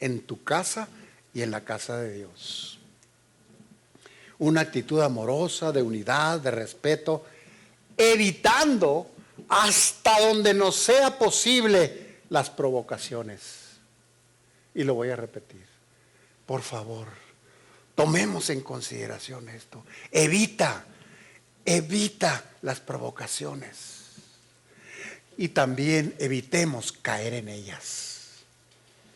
en tu casa y en la casa de Dios. Una actitud amorosa, de unidad, de respeto, evitando hasta donde nos sea posible las provocaciones. Y lo voy a repetir. Por favor, tomemos en consideración esto. Evita las provocaciones. Y también evitemos caer en ellas.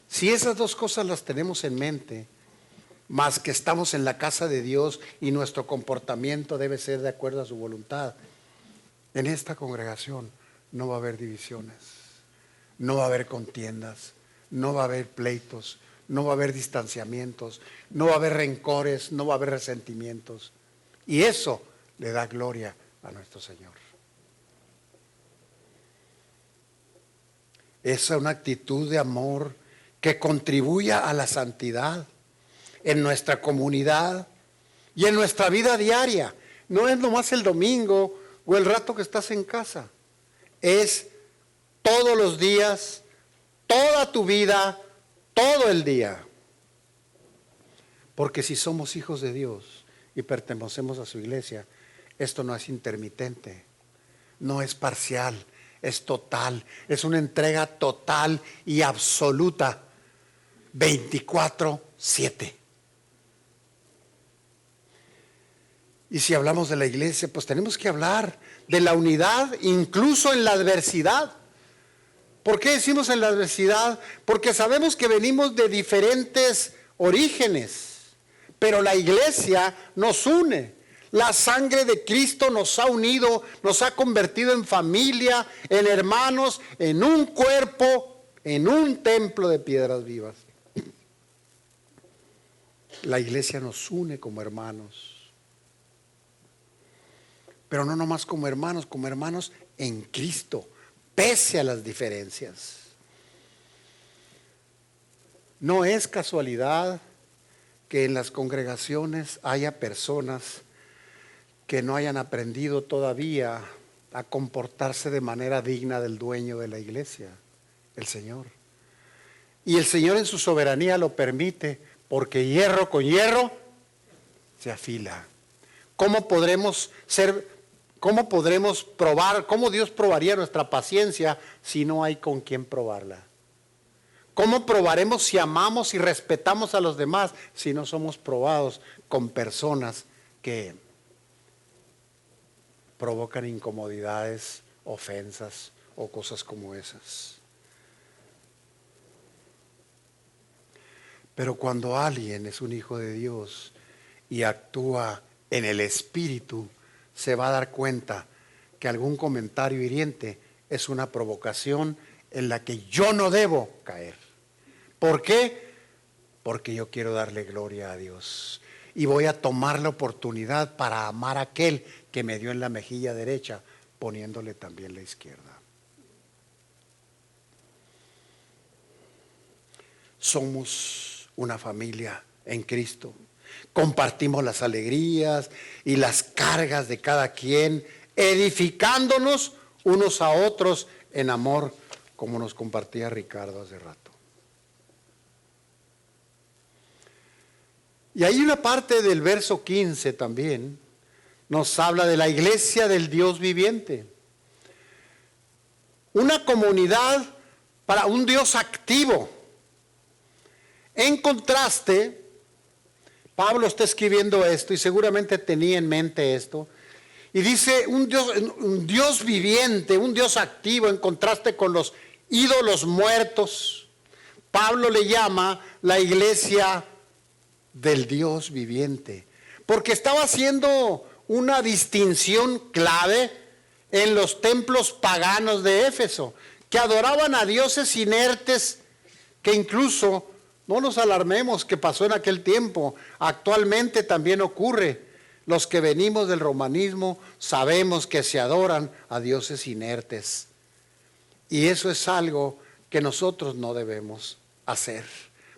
Si esas dos cosas las tenemos en mente, más que estamos en la casa de Dios y nuestro comportamiento debe ser de acuerdo a su voluntad, en esta congregación no va a haber divisiones, no va a haber contiendas, no va a haber pleitos, no va a haber distanciamientos, no va a haber rencores, no va a haber resentimientos. Y eso le da gloria a nuestro Señor. Esa es una actitud de amor que contribuya a la santidad en nuestra comunidad y en nuestra vida diaria. No es nomás el domingo o el rato que estás en casa. Es todos los días, toda tu vida, todo el día. Porque si somos hijos de Dios y pertenecemos a su iglesia, esto no es intermitente, no es parcial, es total, es una entrega total y absoluta, 24/7. Y si hablamos de la iglesia, pues tenemos que hablar de la unidad, incluso en la adversidad. ¿Por qué decimos en la adversidad? Porque sabemos que venimos de diferentes orígenes, pero la iglesia nos une. La sangre de Cristo nos ha unido, nos ha convertido en familia, en hermanos, en un cuerpo, en un templo de piedras vivas. La iglesia nos une como hermanos. Pero no nomás como hermanos en Cristo, pese a las diferencias. No es casualidad que en las congregaciones haya personas que no hayan aprendido todavía a comportarse de manera digna del dueño de la iglesia, el Señor. Y el Señor en su soberanía lo permite, porque hierro con hierro se afila. ¿Cómo podremos probar, cómo Dios probaría nuestra paciencia si no hay con quien probarla? ¿Cómo probaremos si amamos y respetamos a los demás si no somos probados con personas que provocan incomodidades, ofensas o cosas como esas? Pero cuando alguien es un hijo de Dios y actúa en el Espíritu, se va a dar cuenta que algún comentario hiriente es una provocación en la que yo no debo caer. ¿Por qué? Porque yo quiero darle gloria a Dios. Y voy a tomar la oportunidad para amar a aquel que me dio en la mejilla derecha, poniéndole también la izquierda. Somos una familia en Cristo. Compartimos las alegrías y las cargas de cada quien, edificándonos unos a otros en amor, como nos compartía Ricardo hace rato. Y hay una parte del verso 15 también, nos habla de la iglesia del Dios viviente. Una comunidad para un Dios activo. En contraste, Pablo está escribiendo esto y seguramente tenía en mente esto. Y dice un Dios viviente, un Dios activo en contraste con los ídolos muertos. Pablo le llama la iglesia del Dios viviente, porque estaba haciendo una distinción clave en los templos paganos de Éfeso, que adoraban a dioses inertes, que incluso, no nos alarmemos que pasó en aquel tiempo, actualmente también ocurre. Los que venimos del romanismo sabemos que se adoran a dioses inertes. Y eso es algo que nosotros no debemos hacer.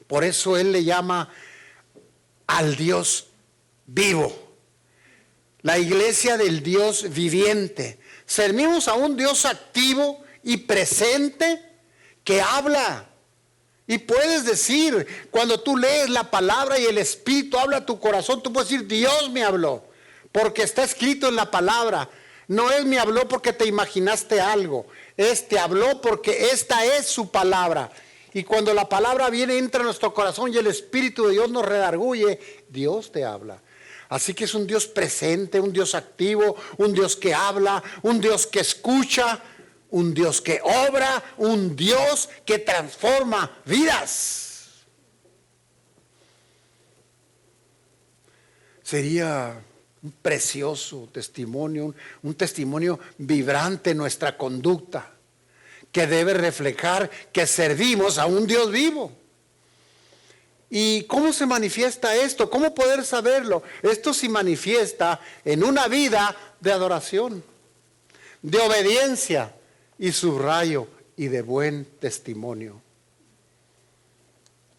Por eso él le llama al Dios vivo. La iglesia del Dios viviente. Servimos a un Dios activo y presente que habla. Y puedes decir, cuando tú lees la palabra y el Espíritu habla a tu corazón, tú puedes decir, Dios me habló, porque está escrito en la palabra. No Él me habló porque te imaginaste algo, te habló porque esta es su palabra. Y cuando la palabra viene, entra en nuestro corazón y el Espíritu de Dios nos redarguye, Dios te habla. Así que es un Dios presente, un Dios activo, un Dios que habla, un Dios que escucha, un Dios que obra, un Dios que transforma vidas. Sería un precioso testimonio, un testimonio vibrante en nuestra conducta, que debe reflejar que servimos a un Dios vivo. ¿Y cómo se manifiesta esto? ¿Cómo poder saberlo? Esto se manifiesta en una vida de adoración, de obediencia y subrayo y de buen testimonio.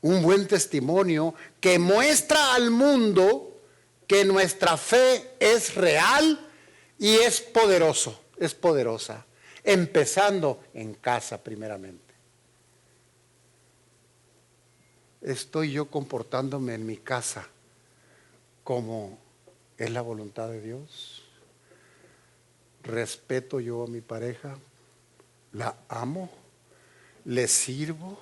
Un buen testimonio que muestra al mundo que nuestra fe es real y es poderosa, empezando en casa primeramente. ¿Estoy yo comportándome en mi casa como es la voluntad de Dios? ¿Respeto yo a mi pareja? ¿La amo? ¿Le sirvo?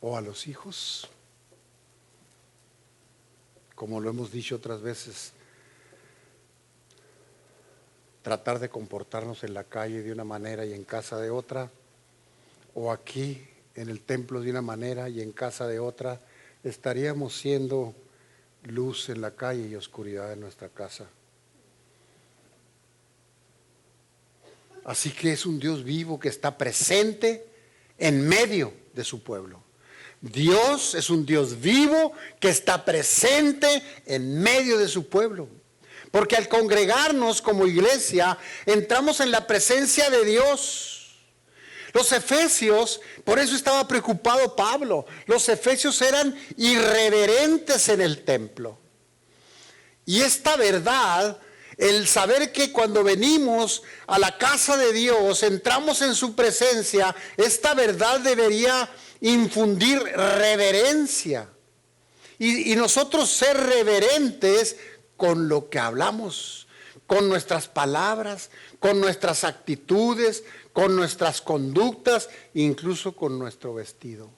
¿O a los hijos? Como lo hemos dicho otras veces, tratar de comportarnos en la calle de una manera y en casa de otra, o aquí en el templo de una manera y en casa de otra, estaríamos siendo luz en la calle y oscuridad en nuestra casa. Así que es un Dios vivo que está presente en medio de su pueblo. Dios es un Dios vivo que está presente en medio de su pueblo. Porque al congregarnos como iglesia, entramos en la presencia de Dios. Los efesios, por eso estaba preocupado Pablo, los efesios eran irreverentes en el templo. Y esta verdad, el saber que cuando venimos a la casa de Dios, entramos en su presencia, esta verdad debería infundir reverencia. Y nosotros ser reverentes con lo que hablamos, con nuestras palabras, con nuestras actitudes, con nuestras conductas, incluso con nuestro vestido.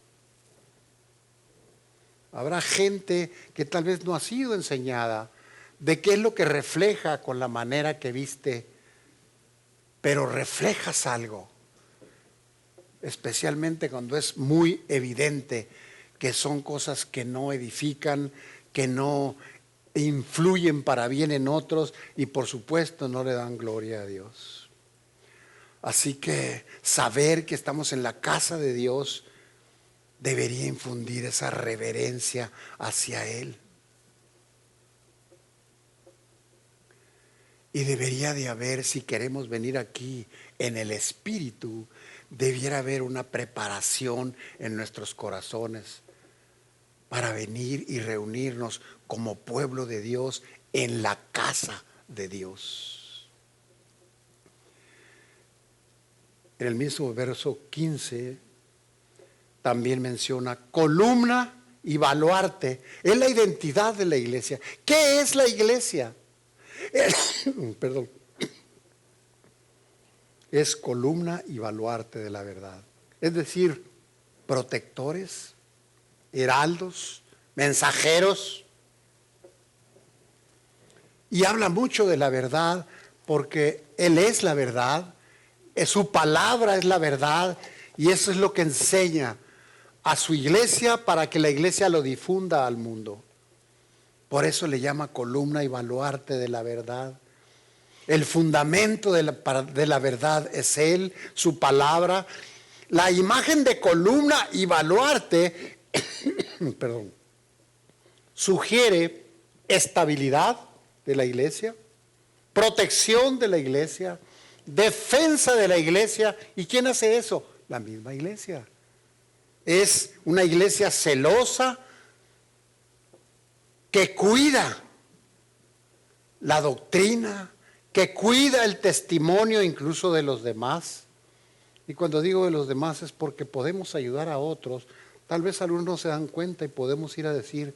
Habrá gente que tal vez no ha sido enseñada de qué es lo que refleja con la manera que viste, pero reflejas algo, especialmente cuando es muy evidente que son cosas que no edifican, que no influyen para bien en otros y por supuesto no le dan gloria a Dios. Así que saber que estamos en la casa de Dios debería infundir esa reverencia hacia Él. Y debería de haber, si queremos venir aquí en el Espíritu, debiera haber una preparación en nuestros corazones para venir y reunirnos como pueblo de Dios en la casa de Dios. En el mismo verso 15 también menciona columna y baluarte. Es la identidad de la iglesia. ¿Qué es la iglesia? Perdón. Es columna y baluarte de la verdad. Es decir, protectores, heraldos, mensajeros. Y habla mucho de la verdad porque Él es la verdad, su palabra es la verdad y eso es lo que enseña a su iglesia para que la iglesia lo difunda al mundo. Por eso le llama columna y baluarte de la verdad. El fundamento de la verdad es Él, su palabra. La imagen de columna y baluarte perdón, sugiere estabilidad de la iglesia, protección de la iglesia, defensa de la iglesia. ¿Y quién hace eso? La misma iglesia. Es una iglesia celosa que cuida la doctrina, que cuida el testimonio incluso de los demás. Y cuando digo de los demás es porque podemos ayudar a otros. Tal vez algunos no se dan cuenta y podemos ir a decir,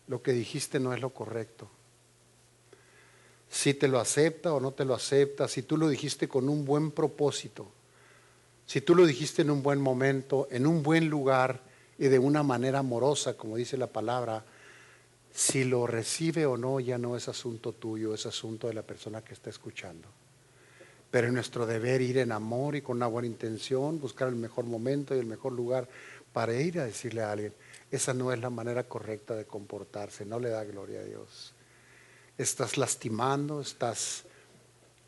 lo que dijiste no es lo correcto. Si te lo acepta o no te lo acepta, si tú lo dijiste con un buen propósito, si tú lo dijiste en un buen momento, en un buen lugar y de una manera amorosa, como dice la palabra, si lo recibe o no ya no es asunto tuyo, es asunto de la persona que está escuchando. Pero es nuestro deber ir en amor y con una buena intención, buscar el mejor momento y el mejor lugar para ir a decirle a alguien, esa no es la manera correcta de comportarse, no le da gloria a Dios. Estás lastimando, estás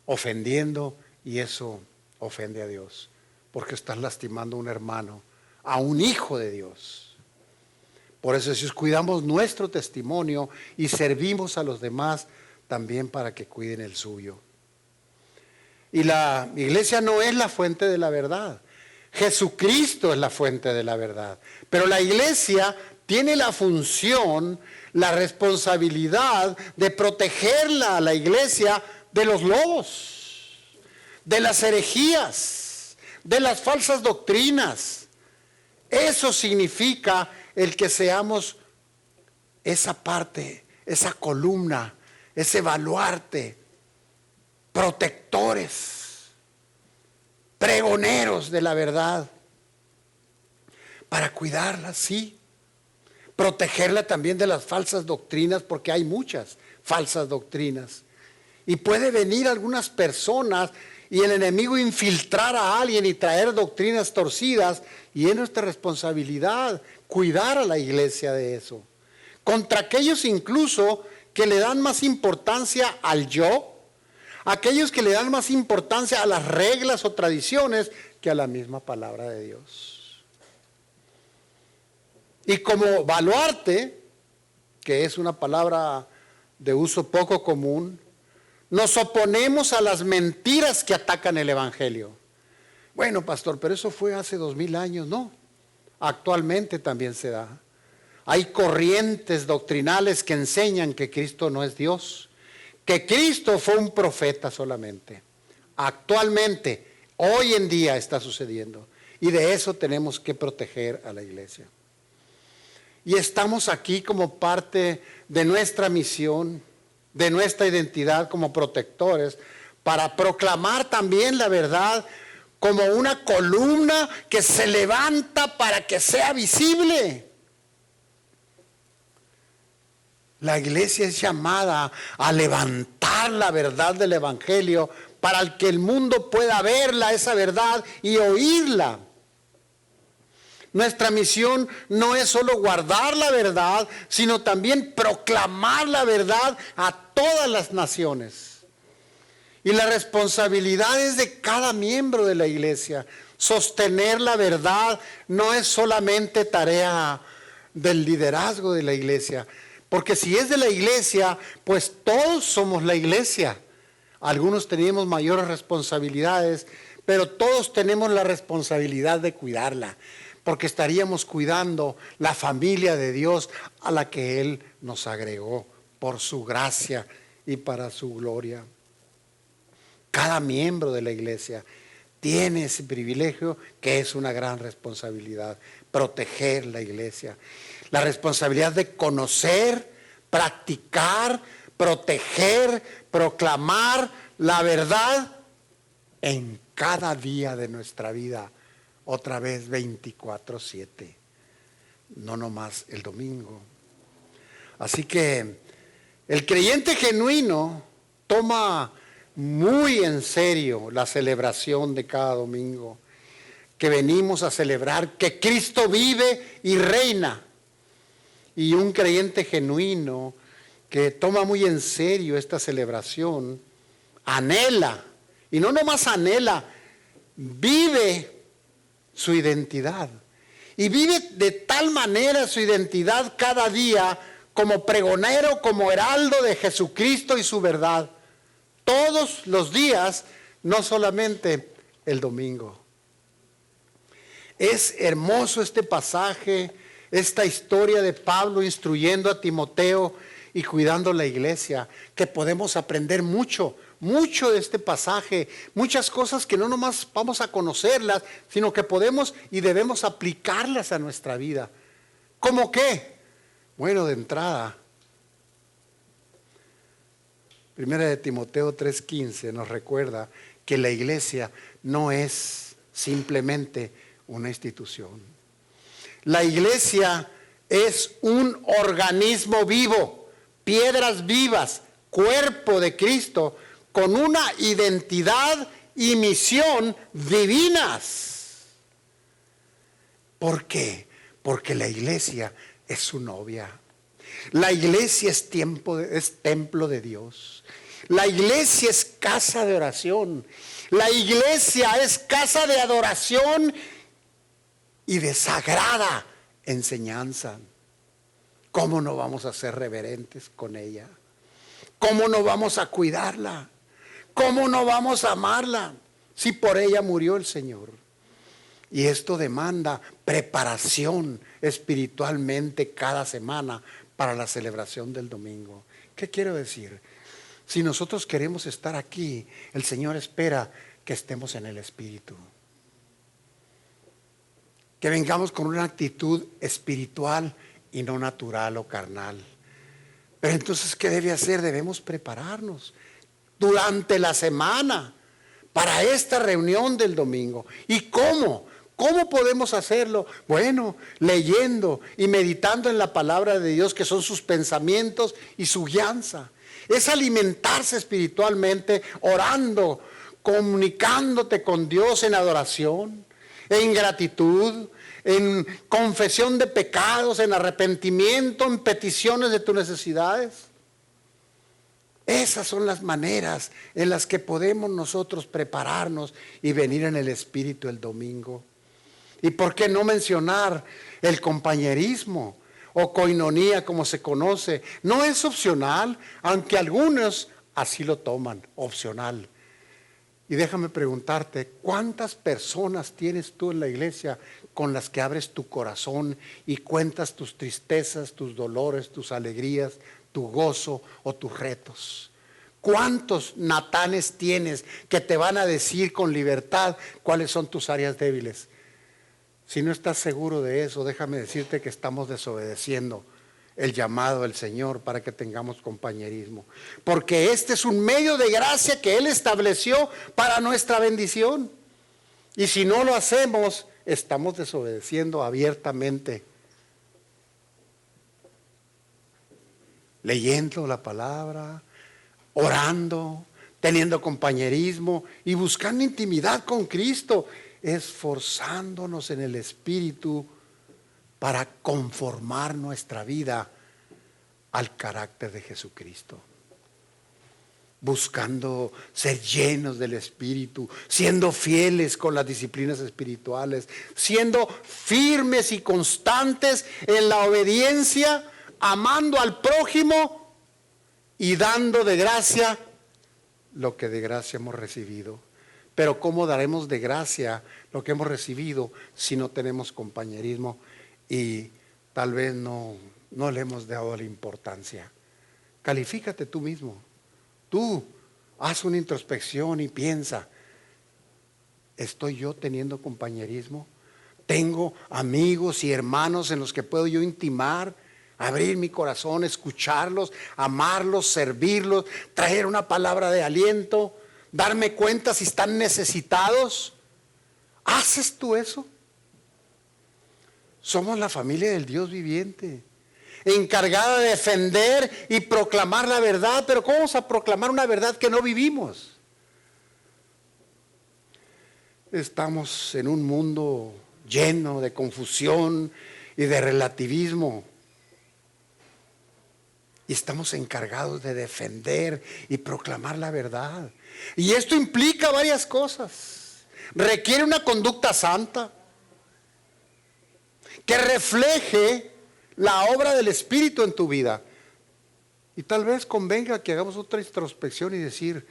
ofendiendo y eso ofende a Dios, porque estás lastimando a un hermano, a un hijo de Dios. Por eso si cuidamos nuestro testimonio y servimos a los demás también para que cuiden el suyo. Y la iglesia no es la fuente de la verdad. Jesucristo es la fuente de la verdad. Pero la iglesia tiene la función, la responsabilidad de protegerla a la iglesia de los lobos, de las herejías, de las falsas doctrinas. Eso significa el que seamos esa parte, esa columna, ese baluarte, protectores, pregoneros de la verdad, para cuidarla, sí, protegerla también de las falsas doctrinas, porque hay muchas falsas doctrinas. Y puede venir algunas personas y el enemigo infiltrar a alguien y traer doctrinas torcidas, y es nuestra responsabilidad cuidar a la iglesia de eso. Contra aquellos incluso que le dan más importancia al yo, aquellos que le dan más importancia a las reglas o tradiciones que a la misma palabra de Dios. Y como baluarte, que es una palabra de uso poco común, nos oponemos a las mentiras que atacan el evangelio. Bueno, pastor, pero eso fue hace 2000 años. No, actualmente también se da. Hay corrientes doctrinales que enseñan que Cristo no es Dios, que Cristo fue un profeta solamente. Actualmente, hoy en día está sucediendo. Y de eso tenemos que proteger a la iglesia. Y estamos aquí como parte de nuestra misión, de nuestra identidad como protectores, para proclamar también la verdad como una columna que se levanta para que sea visible. La iglesia es llamada a levantar la verdad del evangelio para que el mundo pueda verla, esa verdad, y oírla. Nuestra misión no es solo guardar la verdad, sino también proclamar la verdad a todas las naciones. Y la responsabilidad es de cada miembro de la iglesia. Sostener la verdad no es solamente tarea del liderazgo de la iglesia, porque si es de la iglesia, pues todos somos la iglesia. Algunos tenemos mayores responsabilidades, pero todos tenemos la responsabilidad de cuidarla, porque estaríamos cuidando la familia de Dios a la que Él nos agregó por su gracia y para su gloria. Cada miembro de la iglesia tiene ese privilegio que es una gran responsabilidad, proteger la iglesia. La responsabilidad de conocer, practicar, proteger, proclamar la verdad en cada día de nuestra vida, otra vez 24/7, no nomás el domingo. Así que el creyente genuino toma muy en serio la celebración de cada domingo, que venimos a celebrar que Cristo vive y reina. Y un creyente genuino que toma muy en serio esta celebración, anhela, y no nomás anhela, vive su identidad. Y vive de tal manera su identidad cada día como pregonero, como heraldo de Jesucristo y su verdad. Todos los días, no solamente el domingo. Es hermoso este pasaje, esta historia de Pablo instruyendo a Timoteo y cuidando la iglesia, que podemos aprender mucho de este pasaje, muchas cosas que no nomás vamos a conocerlas, sino que podemos y debemos aplicarlas a nuestra vida. ¿Cómo qué? Bueno, de entrada, 1 de Timoteo 3:15 nos recuerda que la iglesia no es simplemente una institución. La iglesia es un organismo vivo, piedras vivas, cuerpo de Cristo, con una identidad y misión divinas. ¿Por qué? Porque la iglesia es su novia. La iglesia es templo de Dios. La iglesia es casa de oración. La iglesia es casa de adoración y de sagrada enseñanza. ¿Cómo no vamos a ser reverentes con ella? ¿Cómo no vamos a cuidarla? ¿Cómo no vamos a amarla si por ella murió el Señor? Y esto demanda preparación espiritualmente cada semana para la celebración del domingo. ¿Qué quiero decir? Si nosotros queremos estar aquí, el Señor espera que estemos en el Espíritu. Que vengamos con una actitud espiritual y no natural o carnal. Pero entonces, ¿qué debe hacer? Debemos prepararnos durante la semana para esta reunión del domingo. ¿Y cómo? ¿Cómo podemos hacerlo? Bueno, leyendo y meditando en la palabra de Dios, que son sus pensamientos y su guianza. Es alimentarse espiritualmente, orando, comunicándote con Dios en adoración, en gratitud, en confesión de pecados, en arrepentimiento, en peticiones de tus necesidades. Esas son las maneras en las que podemos nosotros prepararnos y venir en el Espíritu el domingo. ¿Y por qué no mencionar el compañerismo o coinonía, como se conoce? No es opcional, aunque algunos así lo toman, opcional. Y déjame preguntarte, ¿cuántas personas tienes tú en la iglesia con las que abres tu corazón y cuentas tus tristezas, tus dolores, tus alegrías, tu gozo o tus retos? ¿Cuántos Natanes tienes que te van a decir con libertad cuáles son tus áreas débiles? Si no estás seguro de eso, déjame decirte que estamos desobedeciendo el llamado del Señor para que tengamos compañerismo. Porque este es un medio de gracia que Él estableció para nuestra bendición. Y si no lo hacemos, estamos desobedeciendo abiertamente. Leyendo la palabra, orando, teniendo compañerismo y buscando intimidad con Cristo, esforzándonos en el Espíritu para conformar nuestra vida al carácter de Jesucristo. Buscando ser llenos del Espíritu, siendo fieles con las disciplinas espirituales, siendo firmes y constantes en la obediencia, amando al prójimo y dando de gracia lo que de gracia hemos recibido. Pero ¿cómo daremos de gracia lo que hemos recibido si no tenemos compañerismo y tal vez no le hemos dado la importancia? Califícate tú mismo. Tú haz una introspección y piensa, ¿estoy yo teniendo compañerismo? ¿Tengo amigos y hermanos en los que puedo yo intimar, abrir mi corazón, escucharlos, amarlos, servirlos, traer una palabra de aliento, darme cuenta si están necesitados? ¿Haces tú eso? Somos la familia del Dios viviente, encargada de defender y proclamar la verdad. Pero ¿cómo vamos a proclamar una verdad que no vivimos? Estamos en un mundo lleno de confusión y de relativismo. Y estamos encargados de defender y proclamar la verdad. Y esto implica varias cosas. Requiere una conducta santa que refleje la obra del Espíritu en tu vida. Y tal vez convenga que hagamos otra introspección y decir,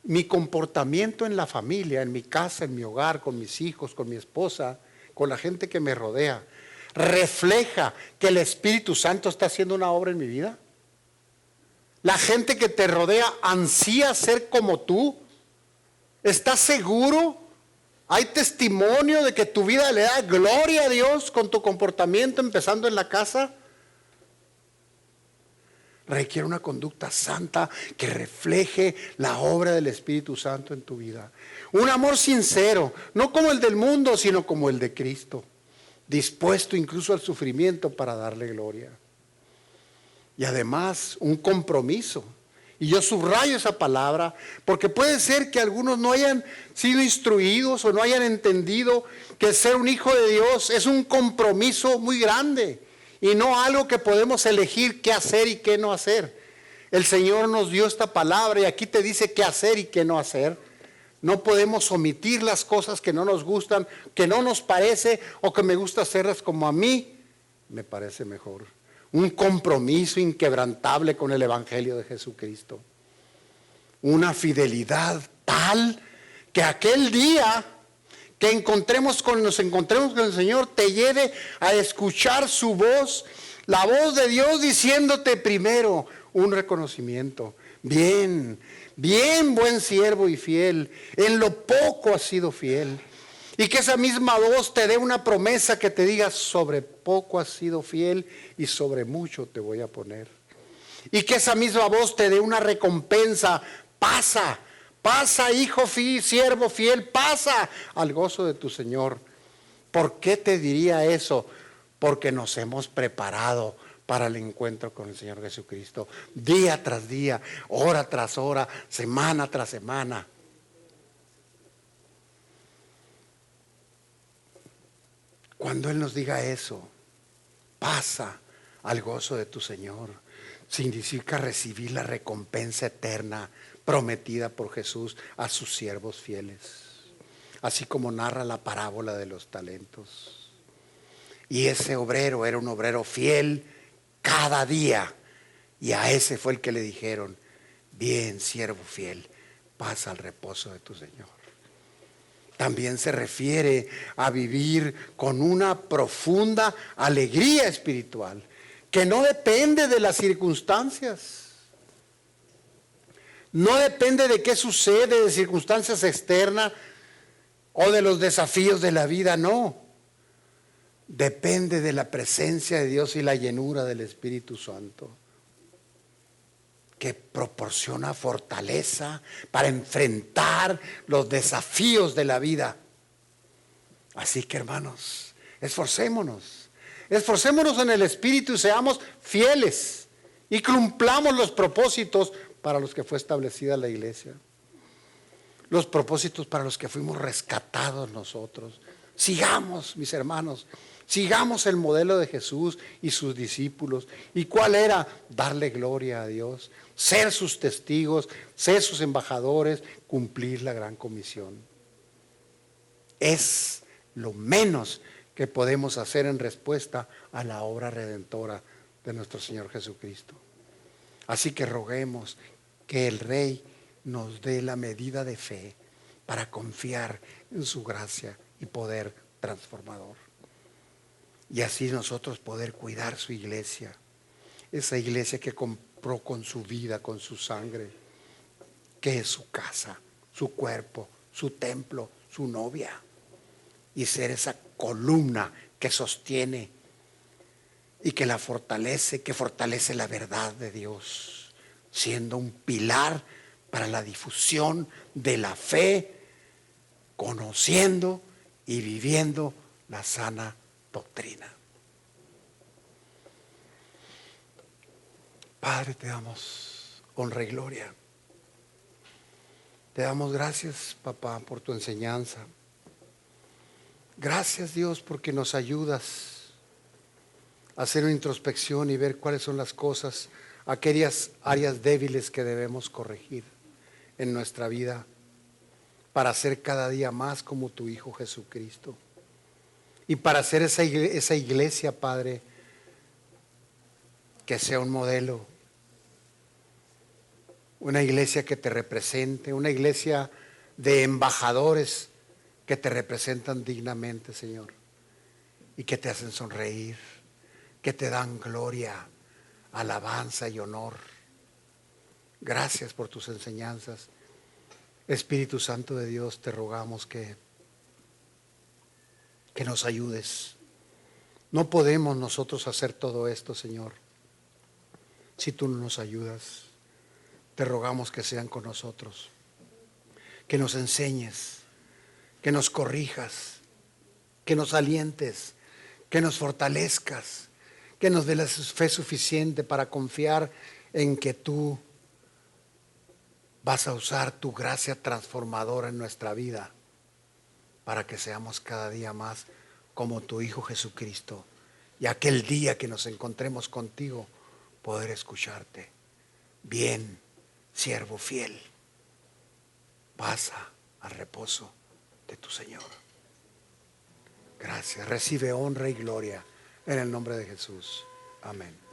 mi comportamiento en la familia, en mi casa, en mi hogar, con mis hijos, con mi esposa, con la gente que me rodea, ¿refleja que el Espíritu Santo está haciendo una obra en mi vida? ¿La gente que te rodea ansía ser como tú? ¿Estás seguro? ¿Hay testimonio de que tu vida le da gloria a Dios con tu comportamiento, empezando en la casa? Requiere una conducta santa que refleje la obra del Espíritu Santo en tu vida. Un amor sincero, no como el del mundo, sino como el de Cristo, dispuesto incluso al sufrimiento para darle gloria. Y además un compromiso. Y yo subrayo esa palabra porque puede ser que algunos no hayan sido instruidos o no hayan entendido que ser un hijo de Dios es un compromiso muy grande y no algo que podemos elegir qué hacer y qué no hacer. El Señor nos dio esta palabra y aquí te dice qué hacer y qué no hacer. No podemos omitir las cosas que no nos gustan, que no nos parece o que me gusta hacerlas como a mí me parece mejor. Un compromiso inquebrantable con el Evangelio de Jesucristo. Una fidelidad tal que aquel día que nos encontremos con el Señor te lleve a escuchar su voz, la voz de Dios diciéndote primero un reconocimiento. Bien, bien, buen siervo y fiel, en lo poco has sido fiel. Y que esa misma voz te dé una promesa que te diga, sobre poco has sido fiel y sobre mucho te voy a poner. Y que esa misma voz te dé una recompensa, pasa, hijo siervo fiel, pasa al gozo de tu Señor. ¿Por qué te diría eso? Porque nos hemos preparado para el encuentro con el Señor Jesucristo, día tras día, hora tras hora, semana tras semana. Cuando Él nos diga eso, pasa al gozo de tu Señor, significa recibir la recompensa eterna prometida por Jesús a sus siervos fieles, así como narra la parábola de los talentos. Y ese obrero era un obrero fiel cada día, y a ese fue el que le dijeron, bien, siervo fiel, pasa al reposo de tu Señor. También se refiere a vivir con una profunda alegría espiritual que no depende de las circunstancias, no depende de qué sucede, de circunstancias externas o de los desafíos de la vida, no. Depende de la presencia de Dios y la llenura del Espíritu Santo, que proporciona fortaleza para enfrentar los desafíos de la vida. Así que, hermanos, esforcémonos en el Espíritu y seamos fieles y cumplamos los propósitos para los que fue establecida la iglesia, los propósitos para los que fuimos rescatados nosotros. Sigamos, mis hermanos, sigamos el modelo de Jesús y sus discípulos. ¿Y cuál era? Darle gloria a Dios, ser sus testigos, ser sus embajadores, cumplir la gran comisión. Es lo menos que podemos hacer en respuesta a la obra redentora de nuestro Señor Jesucristo. Así que roguemos que el Rey nos dé la medida de fe para confiar en su gracia y poder transformador. Y así nosotros poder cuidar su iglesia, esa iglesia que compró con su vida, con su sangre, que es su casa, su cuerpo, su templo, su novia, y ser esa columna que sostiene y que la fortalece, que fortalece la verdad de Dios, siendo un pilar para la difusión de la fe, conociendo y viviendo la sana doctrina. Padre, te damos honra y gloria. Te damos gracias, papá, por tu enseñanza. Gracias, Dios, porque nos ayudas a hacer una introspección y ver cuáles son las cosas, aquellas áreas débiles que debemos corregir en nuestra vida para ser cada día más como tu Hijo Jesucristo. Y para hacer esa iglesia, Padre, que sea un modelo, una iglesia que te represente, una iglesia de embajadores que te representan dignamente, Señor, y que te hacen sonreír, que te dan gloria, alabanza y honor. Gracias por tus enseñanzas. Espíritu Santo de Dios, te rogamos que nos ayudes. No podemos nosotros hacer todo esto, Señor, si tú no nos ayudas. Te rogamos que sean con nosotros, que nos enseñes, que nos corrijas, que nos alientes, que nos fortalezcas, que nos dé la fe suficiente para confiar en que tú vas a usar tu gracia transformadora en nuestra vida para que seamos cada día más como tu Hijo Jesucristo, y aquel día que nos encontremos contigo poder escucharte. Bien, siervo fiel, pasa al reposo de tu Señor. Gracias. Recibe honra y gloria en el nombre de Jesús. Amén.